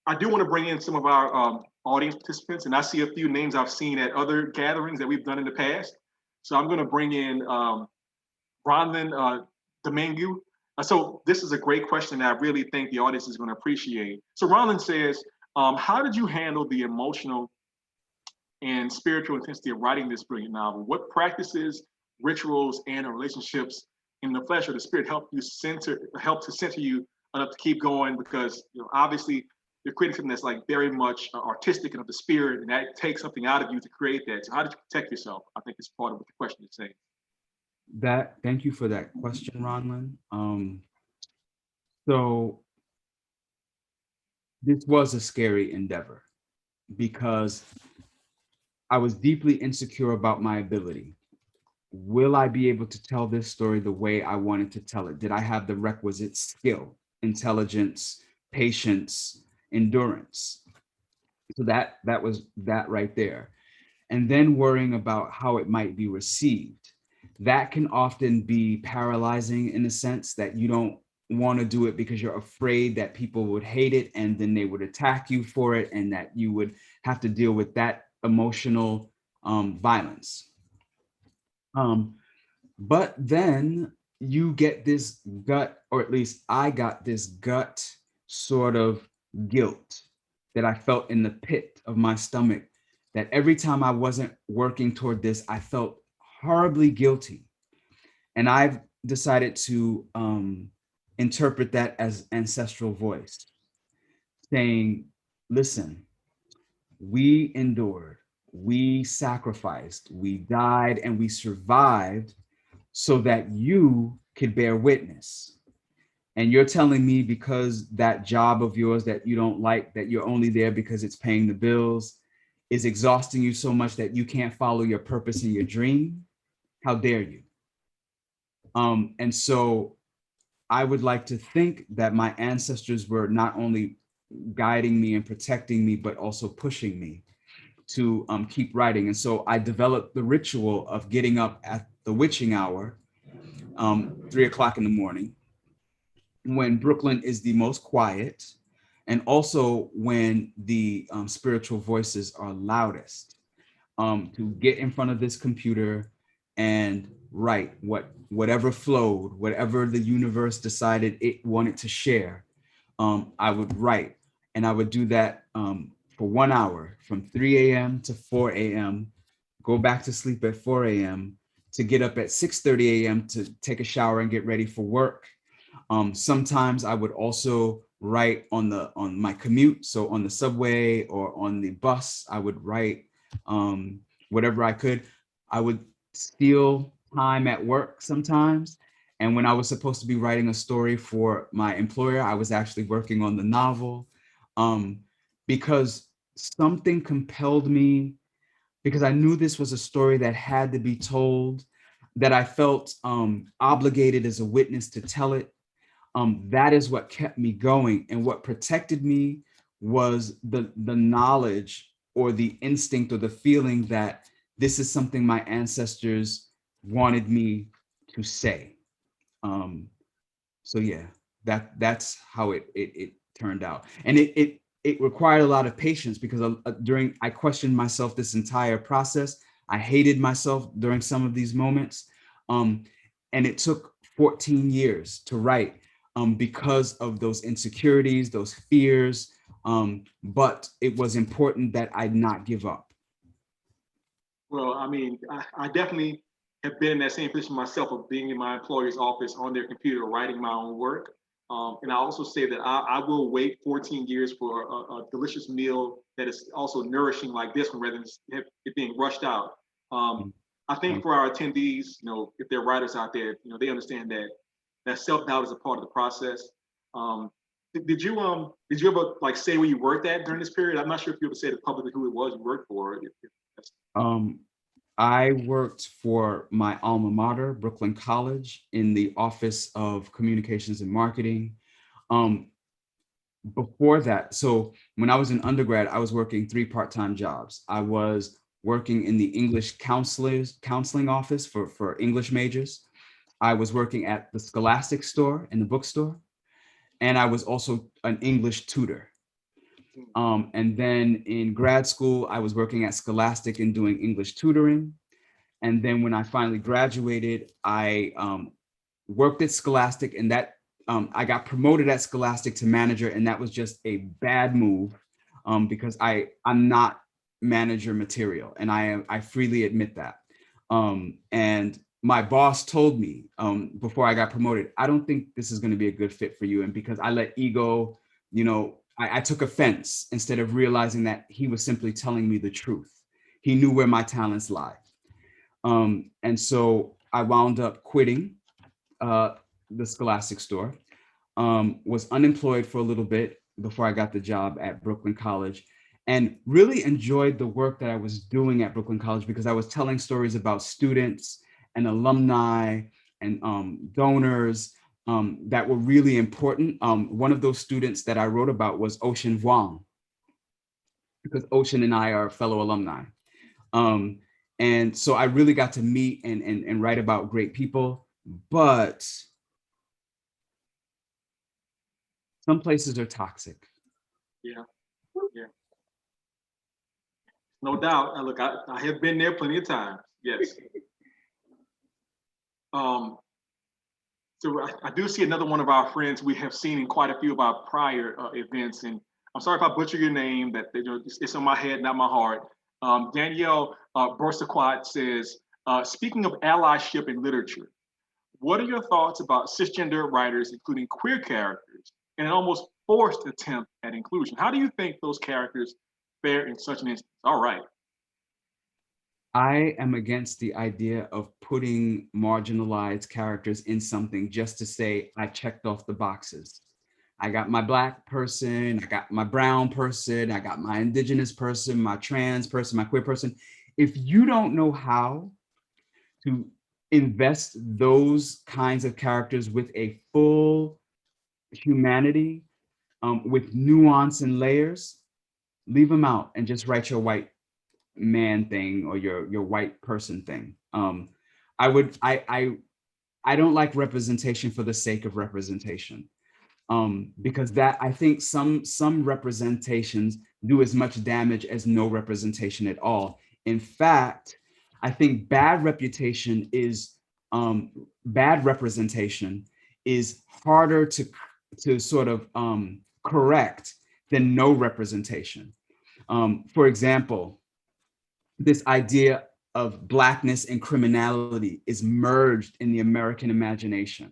I do want to bring in some of our audience participants, and I see a few names I've seen at other gatherings that we've done in the past. So I'm going to bring in Bronlyn Domingue. So this is a great question that I really think the audience is going to appreciate. So Ronlyn says, how did you handle the emotional and spiritual intensity of writing this brilliant novel? What practices, rituals, and relationships in the flesh or the spirit help to center you enough to keep going? Because obviously you're creating something that's like very much artistic and of the spirit, and that takes something out of you to create that. So how did you protect yourself? I think it's part of what the question is saying.
Thank you for that question, Ronlyn. So this was a scary endeavor because I was deeply insecure about my ability. Will I be able to tell this story the way I wanted to tell it? Did I have the requisite skill, intelligence, patience, endurance? So that was that right there. And then worrying about how it might be received. That can often be paralyzing in the sense that you don't want to do it because you're afraid that people would hate it and then they would attack you for it, and that you would have to deal with that emotional violence. But then you get this gut, or at least I got this gut sort of guilt that I felt in the pit of my stomach, that every time I wasn't working toward this, I felt horribly guilty. And I've decided to interpret that as ancestral voice, saying, listen, we endured, we sacrificed, we died, and we survived so that you could bear witness. And you're telling me because that job of yours that you don't like, that you're only there because it's paying the bills, is exhausting you so much that you can't follow your purpose and your dream? How dare you? And so I would like to think that my ancestors were not only guiding me and protecting me, but also pushing me to keep writing. And so I developed the ritual of getting up at the witching hour, 3 o'clock in the morning, when Brooklyn is the most quiet, and also when the spiritual voices are loudest, to get in front of this computer and write whatever flowed, whatever the universe decided it wanted to share. I would write, and I would do that for 1 hour from 3 a.m. to 4 a.m., go back to sleep at 4 a.m., to get up at 6:30 a.m. to take a shower and get ready for work. Sometimes I would also write on my commute. So on the subway or on the bus, I would write whatever I could. I would steal time at work sometimes. And when I was supposed to be writing a story for my employer, I was actually working on the novel, because something compelled me, because I knew this was a story that had to be told, that I felt obligated as a witness to tell it. That is what kept me going. And what protected me was the knowledge or the instinct or the feeling that this is something my ancestors wanted me to say. So yeah, that's how it turned out. And it required a lot of patience, because I questioned myself this entire process. I hated myself during some of these moments. And it took 14 years to write, because of those insecurities, those fears. But it was important that I not give up.
Well, I mean, I definitely have been in that same position myself of being in my employer's office on their computer, writing my own work. And I also say that I will wait 14 years for a delicious meal that is also nourishing like this one, rather than it being rushed out. I think for our attendees, if they're writers out there, they understand that self-doubt is a part of the process. did you ever like say where you worked at during this period? I'm not sure if you ever said publicly who it was you worked for.
Um, I worked for my alma mater, Brooklyn College, in the Office of Communications and Marketing. Before that, so when I was in undergrad, I was working 3 part-time jobs. I was working in the English counseling office for English majors. I was working at the Scholastic store in the bookstore, and I was also an English tutor. And then in grad school, I was working at Scholastic and doing English tutoring. And then when I finally graduated, I worked at Scholastic, and that I got promoted at Scholastic to manager, and that was just a bad move because I'm not manager material, and I freely admit that. And my boss told me before I got promoted, I don't think this is going to be a good fit for you. And because I let ego, I took offense instead of realizing that he was simply telling me the truth. He knew where my talents lie. And so I wound up quitting the Scholastic store, was unemployed for a little bit before I got the job at Brooklyn College, and really enjoyed the work that I was doing at Brooklyn College because I was telling stories about students and alumni and donors that were really important. One of those students that I wrote about was Ocean Vuong, because Ocean and I are fellow alumni. And so I really got to meet and write about great people, but some places are toxic.
Yeah, yeah, no doubt. And look, I have been there plenty of times. Yes. So I do see another one of our friends we have seen in quite a few of our prior events, and I'm sorry if I butcher your name. That it's on my head, not my heart. Danielle Borsaquat says, speaking of allyship in literature, what are your thoughts about cisgender writers, including queer characters, and an almost forced attempt at inclusion? How do you think those characters fare in such an instance? All right.
I am against the idea of putting marginalized characters in something just to say I checked off the boxes. I got my Black person, I got my brown person, I got my indigenous person, my trans person, my queer person. If you don't know how to invest those kinds of characters with a full humanity, with nuance and layers, leave them out and just write your white man thing or your white person thing. I don't like representation for the sake of representation, because that I think some representations do as much damage as no representation at all. In fact, I think bad representation is harder to sort of correct than no representation. For example, this idea of Blackness and criminality is merged in the American imagination.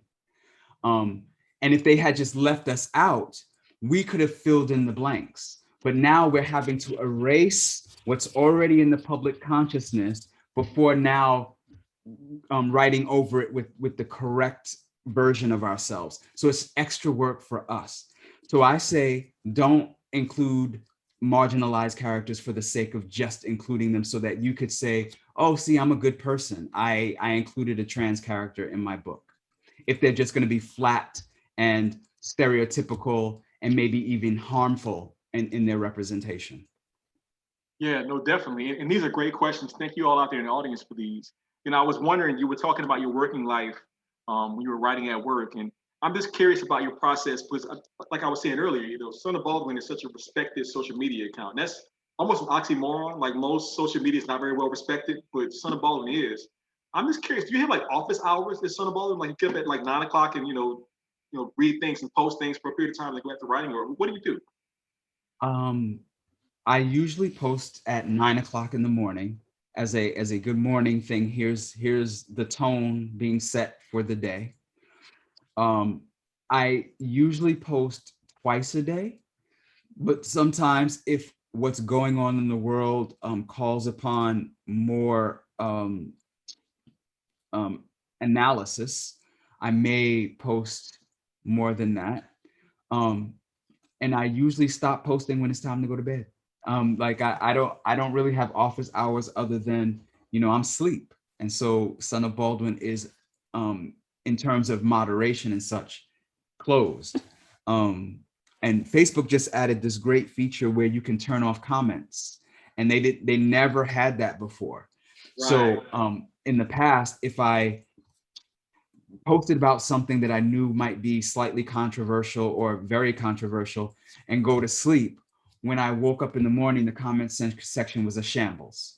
And if they had just left us out, we could have filled in the blanks. But now we're having to erase what's already in the public consciousness before now writing over it with the correct version of ourselves. So it's extra work for us. So I say, don't include marginalized characters for the sake of just including them so that you could say, oh, see, I'm a good person. I included a trans character in my book. If they're just going to be flat and stereotypical and maybe even harmful in their representation.
Yeah, no, definitely. And these are great questions. Thank you all out there in the audience for these. I was wondering, you were talking about your working life when you were writing at work. And I'm just curious about your process because, like I was saying earlier, Son of Baldwin is such a respected social media account. That's almost an oxymoron. Like most social media is not very well respected, but Son of Baldwin is. I'm just curious, do you have like office hours at Son of Baldwin? Like you get up at like 9 o'clock and, read things and post things for a period of time, like after writing, or what do you do?
I usually post at 9 o'clock in the morning as a good morning thing. Here's the tone being set for the day. I usually post twice a day, but sometimes if what's going on in the world calls upon more analysis, I may post more than that. and I usually stop posting when it's time to go to bed. Like I don't really have office hours other than, I'm sleep. And so Son of Baldwin is, in terms of moderation and such, closed. And Facebook just added this great feature where you can turn off comments, and they never had that before.
Right.
So in the past, if I posted about something that I knew might be slightly controversial or very controversial and go to sleep, when I woke up in the morning, the comment section was a shambles.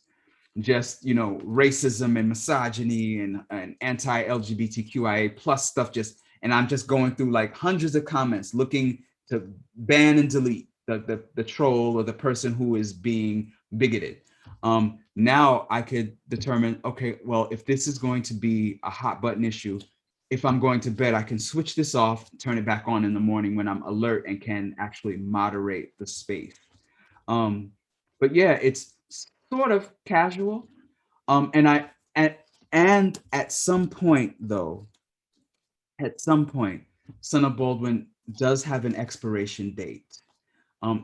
Just, racism and misogyny and anti-LGBTQIA plus stuff, and I'm just going through like hundreds of comments looking to ban and delete the troll or the person who is being bigoted. Now I could determine, okay, well, if this is going to be a hot button issue, if I'm going to bed, I can switch this off, turn it back on in the morning when I'm alert and can actually moderate the space. But yeah, it's sort of casual. And at some point though, Son of Baldwin does have an expiration date.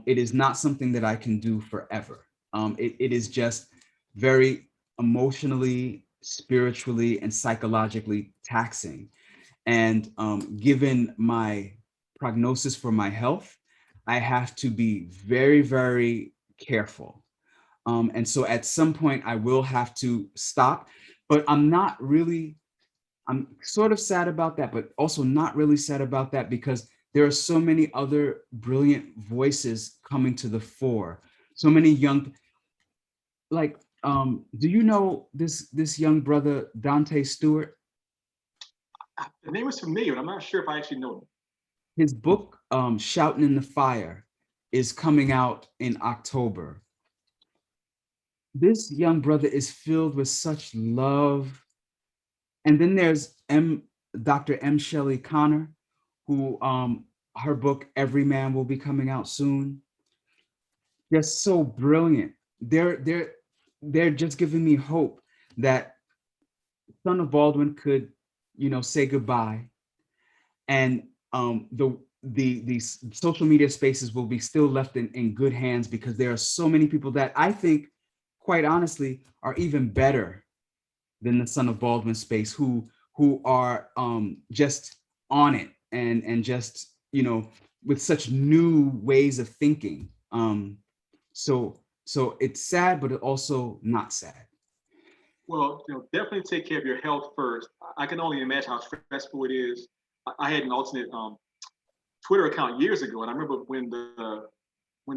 It is not something that I can do forever. It is just very emotionally, spiritually, and psychologically taxing. And given my prognosis for my health, I have to be very, very careful. And so at some point I will have to stop, but I'm sort of sad about that, but also not really sad about that, because there are so many other brilliant voices coming to the fore. So many young, like, do you know this young brother, Dante Stewart?
The name is familiar, but I'm not sure if I actually know him.
His book, Shouting in the Fire, is coming out in October. This young brother is filled with such love. And then there's Dr. M. Shelley Connor, who her book Every Man will be coming out soon. They're so brilliant. They're just giving me hope that Son of Baldwin could, say goodbye, and the social media spaces will be still left in good hands, because there are so many people that I think, quite honestly, are even better than the Son of Baldwin space, who are just on it and just, with such new ways of thinking. So it's sad, but also not sad.
Well, definitely take care of your health first. I can only imagine how stressful it is. I had an alternate Twitter account years ago, and I remember when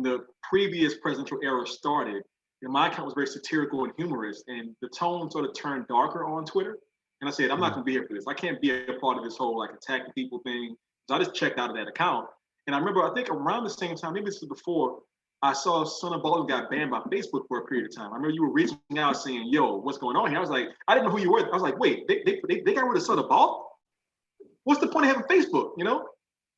the previous presidential era started, my account was very satirical and humorous, and the tone sort of turned darker on Twitter. And I said, I'm not going to be here for this. I can't be a part of this whole like attacking people thing. So I just checked out of that account. And I remember, I think around the same time, maybe this was before, I saw Son of Baldwin got banned by Facebook for a period of time. I remember you were reaching out saying, yo, what's going on here? I was like, I didn't know who you were. I was like, wait, they got rid of Son of Baldwin? What's the point of having Facebook,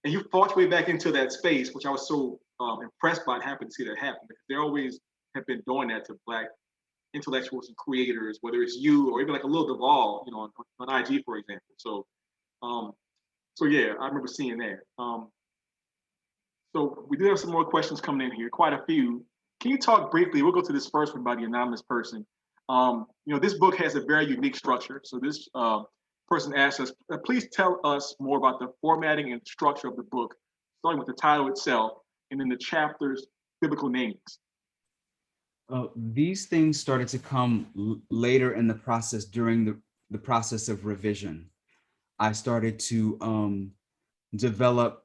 And you fought your way back into that space, which I was so impressed by and happy to see that happen, because they always have been doing that to Black intellectuals and creators, whether it's you or even like a Lil Duval, on IG, for example. So yeah, I remember seeing that. So we do have some more questions coming in here, quite a few. Can you talk briefly? We'll go to this first one by the anonymous person. This book has a very unique structure. So this person asked us, please tell us more about the formatting and structure of the book, starting with the title itself and then the chapters, biblical namings.
These things started to come later in the process, during the process of revision. I started to develop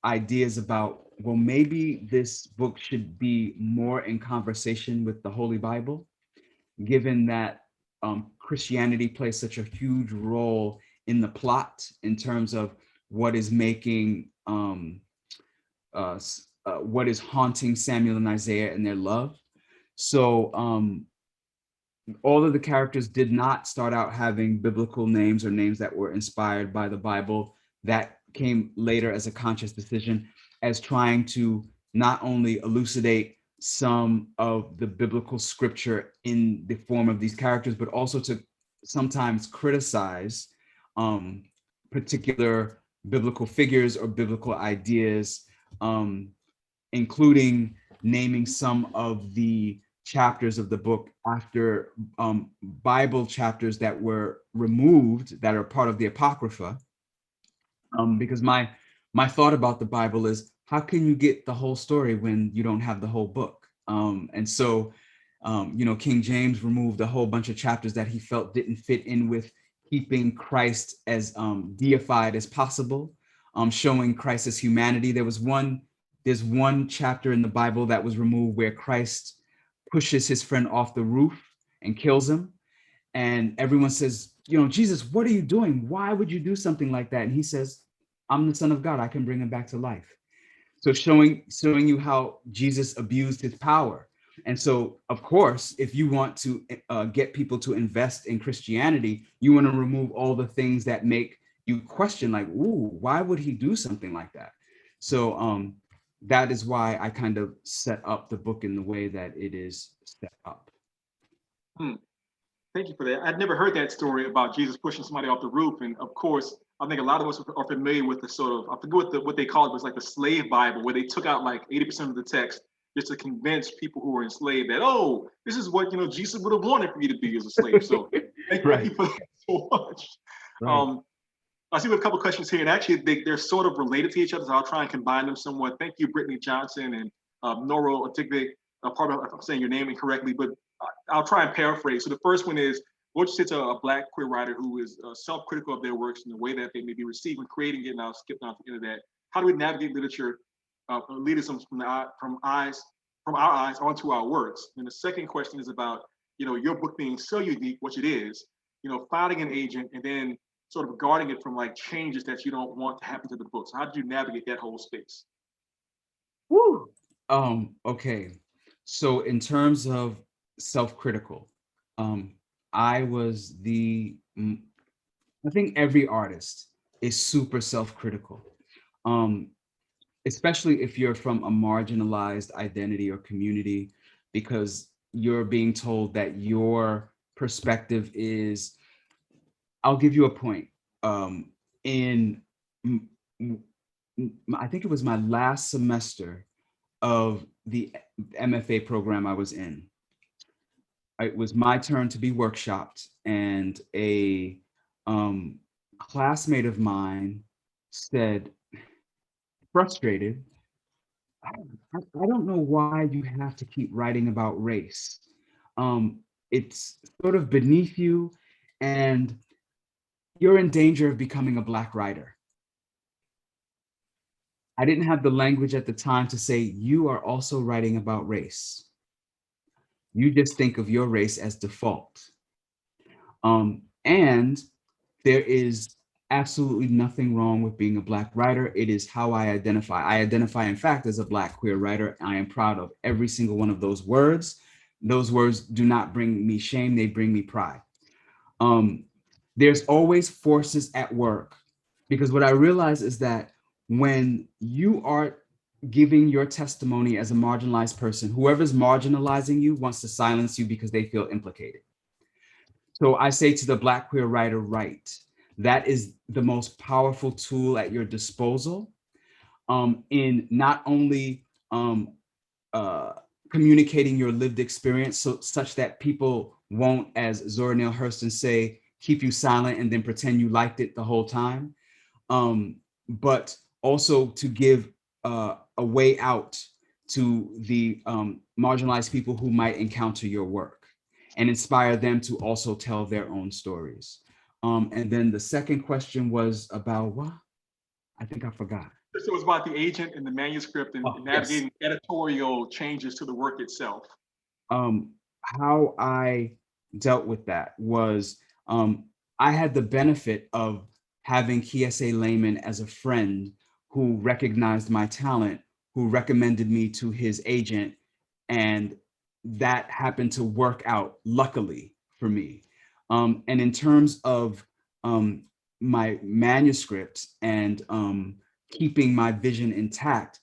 ideas about, well, maybe this book should be more in conversation with the Holy Bible, given that Christianity plays such a huge role in the plot in terms of what is making, what is haunting Samuel and Isaiah and their love. So all of the characters did not start out having biblical names or names that were inspired by the Bible. That came later as a conscious decision, as trying to not only elucidate some of the biblical scripture in the form of these characters, but also to sometimes criticize particular biblical figures or biblical ideas including naming some of the chapters of the book after Bible chapters that were removed that are part of the Apocrypha. Because my thought about the Bible is, how can you get the whole story when you don't have the whole book? And so, King James removed a whole bunch of chapters that he felt didn't fit in with keeping Christ as deified as possible, showing Christ's humanity. There's one chapter in the Bible that was removed where Christ pushes his friend off the roof and kills him. And everyone says, Jesus, what are you doing? Why would you do something like that? And he says, I'm the Son of God. I can bring him back to life. So showing you how Jesus abused his power. And so, of course, if you want to get people to invest in Christianity, you want to remove all the things that make you question, like, ooh, why would he do something like that? So that is why I kind of set up the book in the way that it is set up.
Thank you for that. I'd never heard that story about Jesus pushing somebody off the roof. And of course, I think a lot of us are familiar with the sort of, I forget what they call it, was like the slave Bible, where they took out like 80% of the text just to convince people who were enslaved that, oh, this is what Jesus would have wanted for you to be as a slave. So thank you for that so much. Right. I see we have a couple of questions here, and actually they're sort of related to each other, so I'll try and combine them somewhat. Thank you, Brittany Johnson and Nora Otigbe. Pardon if I'm saying your name incorrectly, but I'll try and paraphrase. So the first one is, what you say to a Black queer writer who is self-critical of their works and the way that they may be received when creating it, and I'll skip down to the end of that. How do we navigate literature, elitism from our eyes onto our works? And the second question is about, your book being so unique, which it is, finding an agent and then sort of guarding it from like changes that you don't want to happen to the book. So how did you navigate that whole space?
Woo. Okay. So in terms of self-critical, I think every artist is super self-critical, especially if you're from a marginalized identity or community, because you're being told that your perspective is, I'll give you a point. I think it was my last semester of the MFA program I was in. It was my turn to be workshopped, and a classmate of mine said, frustrated, I don't know why you have to keep writing about race. It's sort of beneath you, and you're in danger of becoming a Black writer. I didn't have the language at the time to say, you are also writing about race. You just think of your race as default. And there is absolutely nothing wrong with being a Black writer. It is how I identify. I identify, in fact, as a Black queer writer. I am proud of every single one of those words. Those words do not bring me shame, they bring me pride. There's always forces at work, because what I realize is that when you are giving your testimony as a marginalized person, whoever's marginalizing you wants to silence you because they feel implicated. So I say to the Black queer writer, write. That is the most powerful tool at your disposal, in not only communicating your lived experience, such that people won't, as Zora Neale Hurston say, keep you silent and then pretend you liked it the whole time, but also to give a way out to the marginalized people who might encounter your work, and inspire them to also tell their own stories. And then the second question was about what? I think I forgot.
So it was about the agent and the manuscript and navigating editorial changes to the work itself.
How I dealt with that was, I had the benefit of having Kiese Layman as a friend who recognized my talent, who recommended me to his agent, and that happened to work out, luckily for me. And in terms of my manuscript and keeping my vision intact,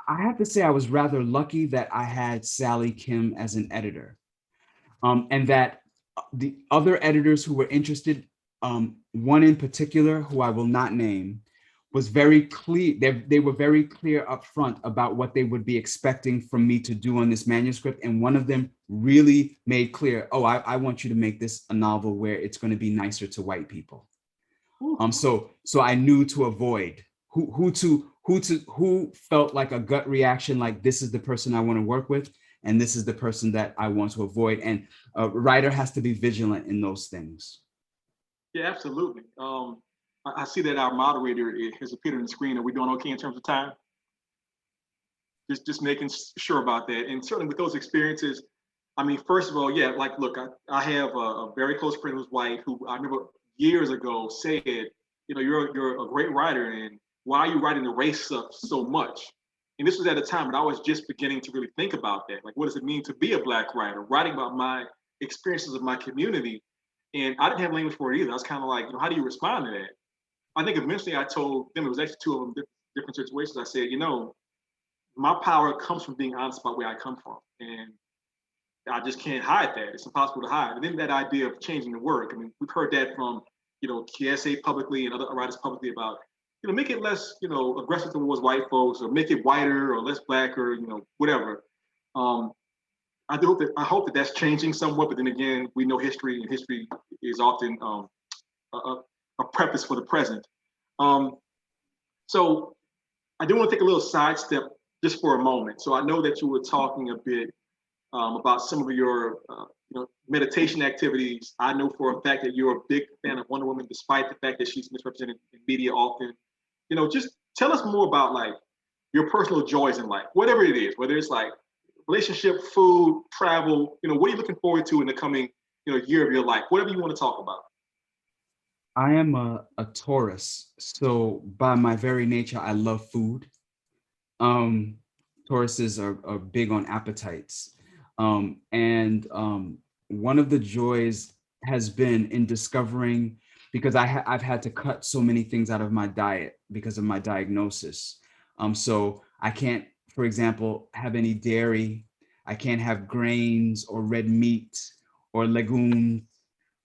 I have to say I was rather lucky that I had Sally Kim as an editor, and that the other editors who were interested, one in particular who I will not name, was very clear. They were very clear up front about what they would be expecting from me to do on this manuscript. And one of them really made clear, oh, I want you to make this a novel where it's going to be nicer to white people. So I knew to avoid who felt like a gut reaction, like this is the person I want to work with, and this is the person that I want to avoid. And a writer has to be vigilant in those things.
Yeah, absolutely. I see that our moderator has appeared on the screen. Are we doing okay in terms of time? Just making sure about that. And certainly with those experiences, I mean, first of all, yeah, like, look, I have a very close friend who's white who I remember years ago said, you know, you're a great writer, and why are you writing the race stuff so much? And this was at a time when I was just beginning to really think about that. Like, what does it mean to be a Black writer, writing about my experiences of my community? And I didn't have language for it either. I was kind of like, you know, how do you respond to that? I think eventually I told them, it was actually two of them, different situations. I said, you know, my power comes from being honest about where I come from. And I just can't hide that. It's impossible to hide. And then that idea of changing the work. I mean, we've heard that from, you know, Kiese publicly and other writers publicly about, you know, make it less, you know, aggressive towards white folks, or make it whiter or less Black, or, you know, whatever. I hope that that's changing somewhat, but then again, we know history, and history is often a preface for the present. So I do want to take a little sidestep just for a moment. So I know that you were talking a bit about some of your you know, meditation activities. I know for a fact that you're a big fan of Wonder Woman, despite the fact that she's misrepresented in media often. You know, just tell us more about like your personal joys in life, whatever it is, whether it's like relationship, food, travel. You know, what are you looking forward to in the coming, you know, year of your life? Whatever you want to talk about.
I am a Taurus, so by my very nature, I love food. Tauruses are big on appetites. And one of the joys has been in discovering, because I've had to cut so many things out of my diet because of my diagnosis. So I can't, for example, have any dairy. I can't have grains or red meat or legumes.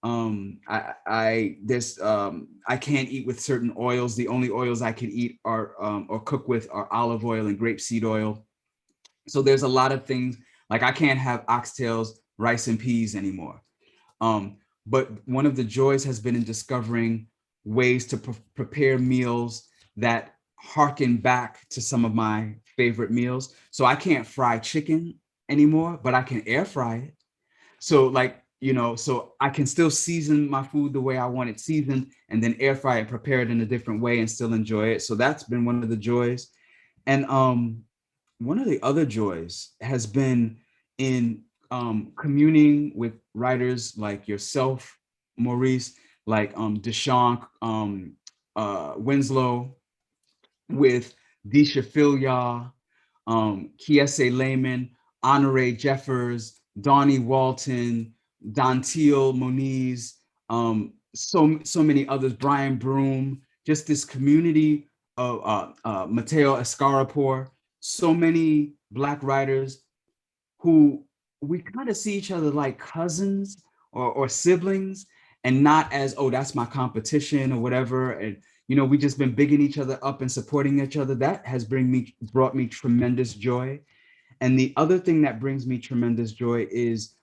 I can't eat with certain oils. The only oils I can eat are or cook with are olive oil and grapeseed oil. So there's a lot of things, like I can't have oxtails, rice and peas anymore. But one of the joys has been in discovering ways to prepare meals that harken back to some of my favorite meals. So I can't fry chicken anymore, but I can air fry it. So like, you know, so I can still season my food the way I want it seasoned, and then air fry it, prepare it in a different way and still enjoy it. So that's been one of the joys. And one of the other joys has been in communing with writers like yourself, Maurice, like Deshaun Winslow, with Disha Filia, Kiese Lehman, Honore Jeffers, Donnie Walton, Dantil Moniz, so many others, Brian Broom, just this community of Mateo Escarapor, so many Black writers who we kind of see each other like cousins or siblings, and not as, oh, that's my competition or whatever. And, you know, we just been bigging each other up and supporting each other. That has brought me tremendous joy. And the other thing that brings me tremendous joy is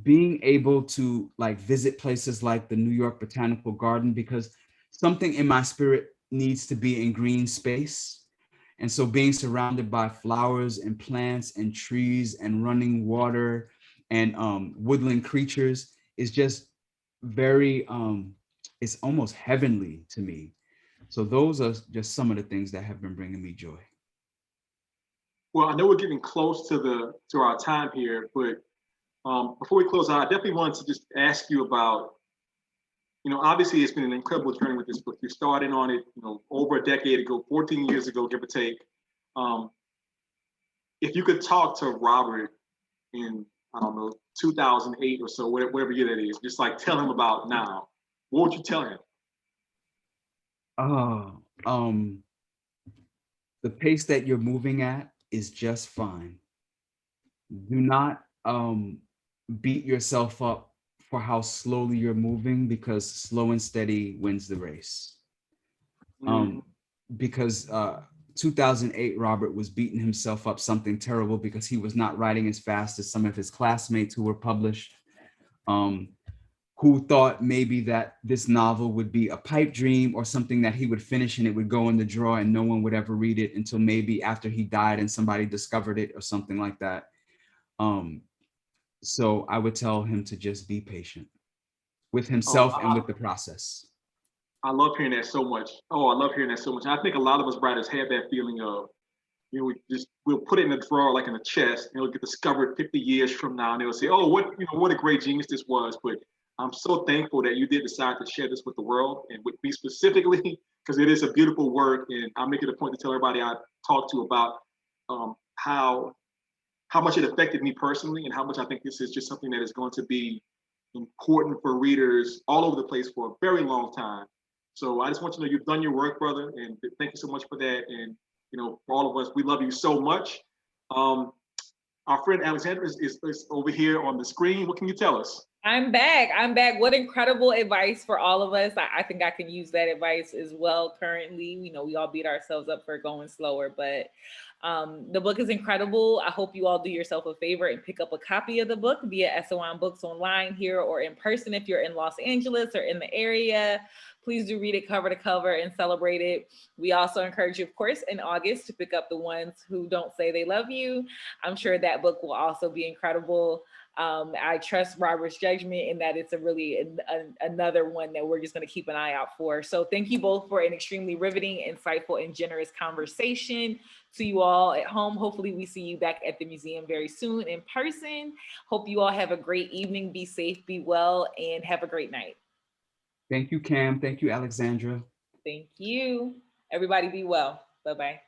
being able to like visit places like the New York Botanical Garden, because something in my spirit needs to be in green space. And so being surrounded by flowers and plants and trees and running water and woodland creatures is just very, it's almost heavenly to me. So those are just some of the things that have been bringing me joy.
Well, I know we're getting close to our time here, but before we close out, I definitely wanted to just ask you about, you know, obviously it's been an incredible journey with this book. You started on it, you know, over a decade ago, 14 years ago, give or take. If you could talk to Robert in, I don't know, 2008 or so, whatever year that is, just like tell him about now, what would you tell him?
The pace that you're moving at is just fine. Do not beat yourself up for how slowly you're moving, because slow and steady wins the race. Because 2008, Robert was beating himself up something terrible because he was not writing as fast as some of his classmates who were published, who thought maybe that this novel would be a pipe dream or something that he would finish and it would go in the drawer and no one would ever read it until maybe after he died and somebody discovered it or something like that. So I would tell him to just be patient with himself and with the process.
I love hearing that so much. Oh, I love hearing that so much. And I think a lot of us writers have that feeling of, you know, we'll put it in a drawer like in a chest, and it'll get discovered 50 years from now, and they'll say, "Oh, what a great genius this was." But I'm so thankful that you did decide to share this with the world and with me specifically, because it is a beautiful work, and I make it a point to tell everybody I talk to about how much it affected me personally, and how much I think this is just something that is going to be important for readers all over the place for a very long time. So I just want you to know you've done your work, brother, and thank you so much for that. And you know, for all of us, we love you so much. Our friend Alexandra is over here on the screen. What can you tell us?
I'm back. What incredible advice for all of us. I think I can use that advice as well currently. You know, we all beat ourselves up for going slower, but the book is incredible. I hope you all do yourself a favor and pick up a copy of the book via SOM Books online here or in person if you're in Los Angeles or in the area. Please do read it cover to cover and celebrate it. We also encourage you, of course, in August to pick up The Ones Who Don't Say They Love You. I'm sure that book will also be incredible. I trust Robert's judgment in that it's a really another one that we're just going to keep an eye out for. So thank you both for an extremely riveting, insightful, and generous conversation. To you all at home, hopefully we see you back at the museum very soon in person. Hope you all have a great evening. Be safe, be well, and have a great night.
Thank you, Cam. Thank you, Alexandra.
Thank you. Everybody be well. Bye-bye.